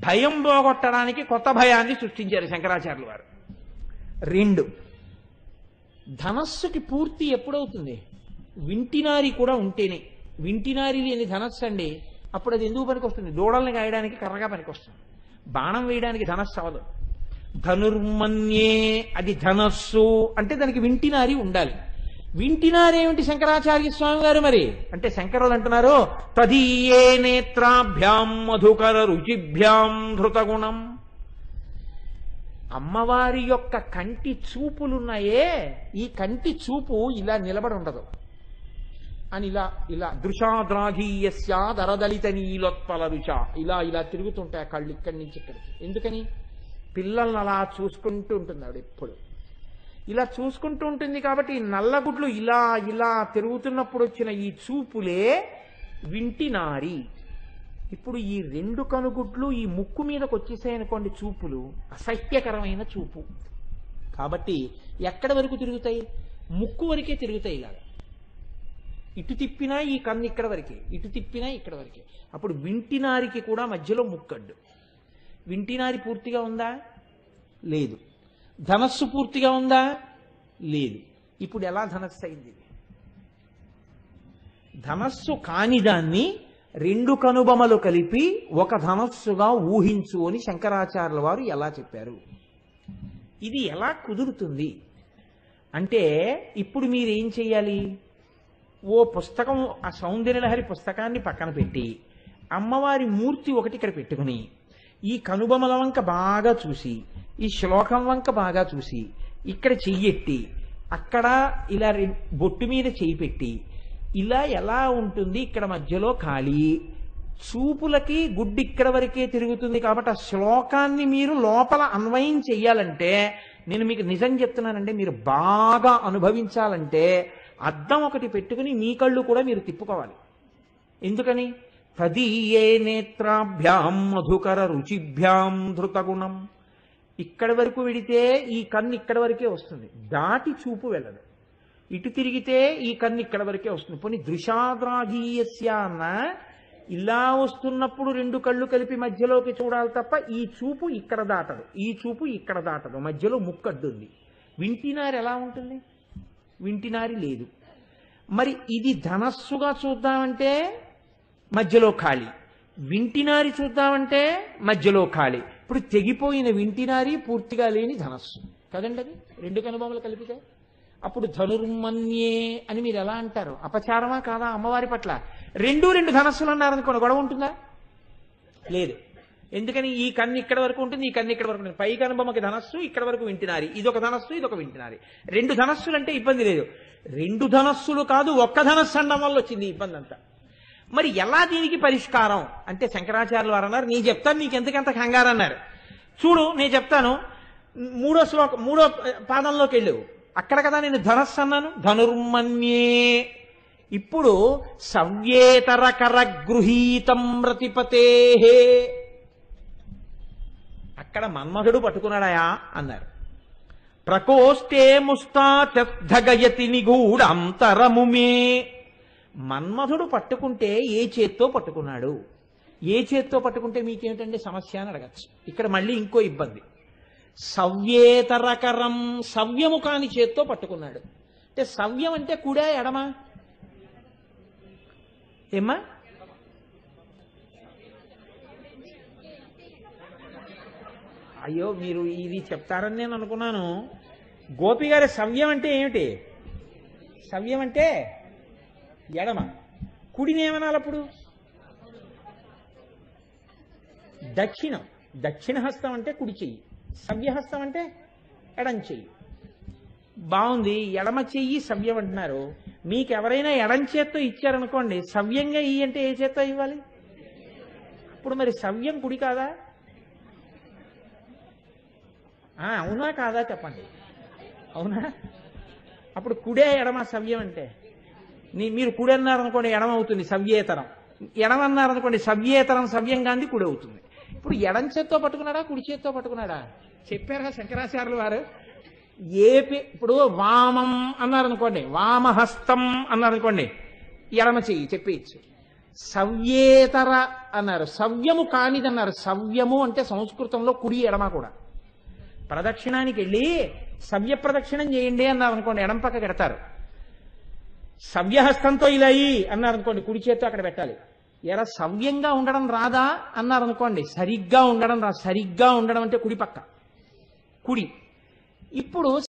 భయం పోగొట్టడానికి కొత్త భయాన్ని సృష్టించారు శంకరాచార్యులు వారు. రెండు, ధనస్సుకి పూర్తి ఎప్పుడవుతుంది? వింటినారి కూడా ఉంటేనే. వింటినారి లేని ధనస్సు అండి, అప్పుడు అది ఎందుకు పనికొస్తుంది? దూడల్ని గాయడానికి కర్రగా పనికొస్తుంది, బాణం వేయడానికి ధనస్సు అవదు. ధనుర్మన్యే అది ధనస్సు అంటే దానికి వింటినారి ఉండాలి. వింటినారు ఏమిటి శంకరాచార్య స్వామి గారు మరి అంటే, శంకరులు అంటున్నారు తదీయే నేత్రాభ్యాం మధుకర రుచిభ్యాం ధృతగుణం. అమ్మవారి యొక్క కంటి చూపులున్నాయే, ఈ కంటి చూపు ఇలా నిలబడి ఉండదు అని ఇలా ఇలా దృశాద్రాఘీయస్యాదరదలిత నీలోత్పల రుచ ఇలా ఇలా తిరుగుతుంటాయి కళ్ళు ఇక్కడి నుంచి ఇక్కడికి. ఎందుకని? పిల్లల్ని అలా చూసుకుంటూ ఉంటుంది ఆవిడ ఎప్పుడు, ఇలా చూసుకుంటూ ఉంటుంది. కాబట్టి ఈ నల్లగుడ్లు ఇలా ఇలా తిరుగుతున్నప్పుడు వచ్చిన ఈ చూపులే వింటినారి. ఇప్పుడు ఈ రెండు కనుగుడ్లు ఈ ముక్కు మీదకి వచ్చేసాయనుకోండి, చూపులు అసహ్యకరమైన చూపు. కాబట్టి ఎక్కడి వరకు తిరుగుతాయి? ముక్కు వరకే తిరుగుతాయి. ఇలాగా ఇటు తిప్పినా ఈ కన్ను ఇక్కడ వరకే, ఇటు తిప్పినా ఇక్కడ వరకే. అప్పుడు వింటినారికి కూడా మధ్యలో ముక్కడ్డు. వింటినారి పూర్తిగా ఉందా? లేదు. ధనస్సు పూర్తిగా ఉందా? లేదు. ఇప్పుడు ఎలా ధనస్సు అయింది? ధనస్సు కాని దాన్ని రెండు కనుబొమలు కలిపి ఒక ధనస్సుగా ఊహించు అని శంకరాచార్యుల వారు ఎలా చెప్పారు? ఇది ఎలా కుదురుతుంది అంటే, ఇప్పుడు మీరేం చెయ్యాలి? ఓ పుస్తకం, ఆ సౌందర్యలహరి పుస్తకాన్ని పక్కన పెట్టి అమ్మవారి మూర్తి ఒకటి ఇక్కడ పెట్టుకుని ఈ కనుబొమల వంక బాగా చూసి, ఈ శ్లోకం వంక బాగా చూసి, ఇక్కడ చెయ్యెట్టి అక్కడ ఇలా బొట్టు మీద చెయ్యి పెట్టి ఇలా ఎలా ఉంటుంది? ఇక్కడ మధ్యలో ఖాళీ, చూపులకి గుడ్డి ఇక్కడ వరకే తిరుగుతుంది. కాబట్టి ఆ శ్లోకాన్ని మీరు లోపల అన్వయం చెయ్యాలంటే, నేను మీకు నిజం చెప్తున్నానంటే, మీరు బాగా అనుభవించాలంటే అద్దం ఒకటి పెట్టుకుని మీ కళ్ళు కూడా మీరు తిప్పుకోవాలి. ఎందుకని? తదీయే నేత్రాభ్యాం మధుకర రుచిభ్యాం ధృతగుణం. ఇక్కడి వరకు వెడితే ఈ కన్ను ఇక్కడ వరకే వస్తుంది, దాటి చూపు వెళ్ళదు. ఇటు తిరిగితే ఈ కన్ను ఇక్కడ వరకే వస్తుంది. పోనీ దృశాద్రాగీయస్య అన్న ఇలా వస్తున్నప్పుడు రెండు కళ్ళు కలిపి మధ్యలోకి చూడాలి తప్ప ఈ చూపు ఇక్కడ దాటదు, ఈ చూపు ఇక్కడ దాటదు, మధ్యలో ముక్కడ్డుంది. వింటినారి ఎలా ఉంటుంది? వింటినారి లేదు. మరి ఇది ధనస్సుగా చూద్దామంటే మధ్యలో ఖాళీ, వింటినారి చూద్దామంటే మధ్యలో ఖాళీ. ఇప్పుడు తెగిపోయిన వింటినారి, పూర్తిగా లేని ధనస్సు కదండి. అది రెండు కనుబొమలు కలిపితే అప్పుడు ధనుర్మన్యే అని మీరు ఎలా అంటారు? అపచారమా కాదా అమ్మవారి పట్ల? రెండు ధనస్సులు అన్నారనుకోండి, గొడవ ఉంటుందా? లేదు. ఎందుకని? ఈ కన్ను ఇక్కడ వరకు ఉంటుంది, ఈ కన్ను ఇక్కడ వరకు ఉంటుంది. పై కనుబొమ్మకి ధనస్సు, ఇక్కడ వరకు వింటినారి. ఇదొక ధనస్సు, ఇదొక వింటినారి. రెండు ధనస్సులు అంటే ఇబ్బంది లేదు. రెండు ధనస్సులు కాదు, ఒక్క ధనస్సు అనడం వల్ల వచ్చింది ఇబ్బంది అంతా. మరి ఎలా దీనికి పరిష్కారం అంటే శంకరాచార్యులు వారు అన్నారు, నీ చెప్తాను, నీకెందుకంత కంగారు అన్నారు. చూడు నేను చెప్తాను, మూడో పాదంలోకి వెళ్ళు, అక్కడ కదా నేను ధనస్సు అన్నాను, ధనుర్మన్యే. ఇప్పుడు సవ్యేతరకర గృహీతం రతిపతే, అక్కడ మన్మధుడు పట్టుకున్నాడయా అన్నారు. ప్రకోష్ఠే ముస్తాచగయతి నిగూఢంతరముమే. మన్మధుడు పట్టుకుంటే ఏ చేత్తో పట్టుకున్నాడు? ఏ చేత్తో పట్టుకుంటే మీకేమిటండి సమస్య అని అడగచ్చు. ఇక్కడ మళ్ళీ ఇంకో ఇబ్బంది. సవ్యేతరకరం, సవ్యము కాని చేత్తో పట్టుకున్నాడు. అంటే సవ్యం అంటే కుడా ఎడమా? ఏమ్మా? అయ్యో, మీరు ఇది చెప్తారని నేను అనుకున్నాను. గోపి గారి సవ్యం అంటే ఏమిటి? సవ్యం అంటే ఎడమ. కుడిని ఏమనాలి అప్పుడు? దక్షిణం. దక్షిణ హస్తం అంటే కుడి చెయ్యి, సవ్యహస్తం అంటే ఎడం చెయ్యి. బాగుంది, ఎడమ చెయ్యి సవ్యం అంటున్నారు. మీకు ఎవరైనా ఎడం చేత్తో ఇచ్చారనుకోండి, సవ్యంగా ఇయ్యి అంటే ఏ చేత్తో ఇవ్వాలి? ఇప్పుడు మరి సవ్యం కుడి కాదా? అవునా కాదా చెప్పండి. అవునా? అప్పుడు కుడే ఎడమ సవ్యం అంటే? మీరు కుడి అన్నారనుకోండి ఎడమ అవుతుంది, సవ్యేతరం. ఎడమ అన్నారనుకోండి సవ్యేతరం సవ్యం గాంధీ కుడి అవుతుంది. ఇప్పుడు ఎడం చేత్తో పట్టుకున్నాడా, కుడి చేత్తో పట్టుకున్నాడా? చెప్పారుగా శంకరాచార్యులు వారు. ఇప్పుడు వామం అన్నారనుకోండి, వామహస్తం అన్నారనుకోండి, ఎడమ చెయ్యి చెప్పేయచ్చు. సవ్యేతర అన్నారు, సవ్యము కానిదన్నారు. సవ్యము అంటే సంస్కృతంలో కుడి ఎడమ కూడా. ప్రదక్షిణానికి వెళ్ళి సవ్య ప్రదక్షిణం చేయండి అన్నారనుకోండి, ఎడం పక్క పెడతారు. సవ్యహస్తంతో ఇలా అన్నారనుకోండి, కుడి చేత్తో అక్కడ పెట్టాలి. ఎరా సవ్యంగా ఉండడం రాదా అన్నారనుకోండి, సరిగ్గా ఉండడం రా. సరిగ్గా ఉండడం అంటే కుడి పక్క, కుడి. ఇప్పుడు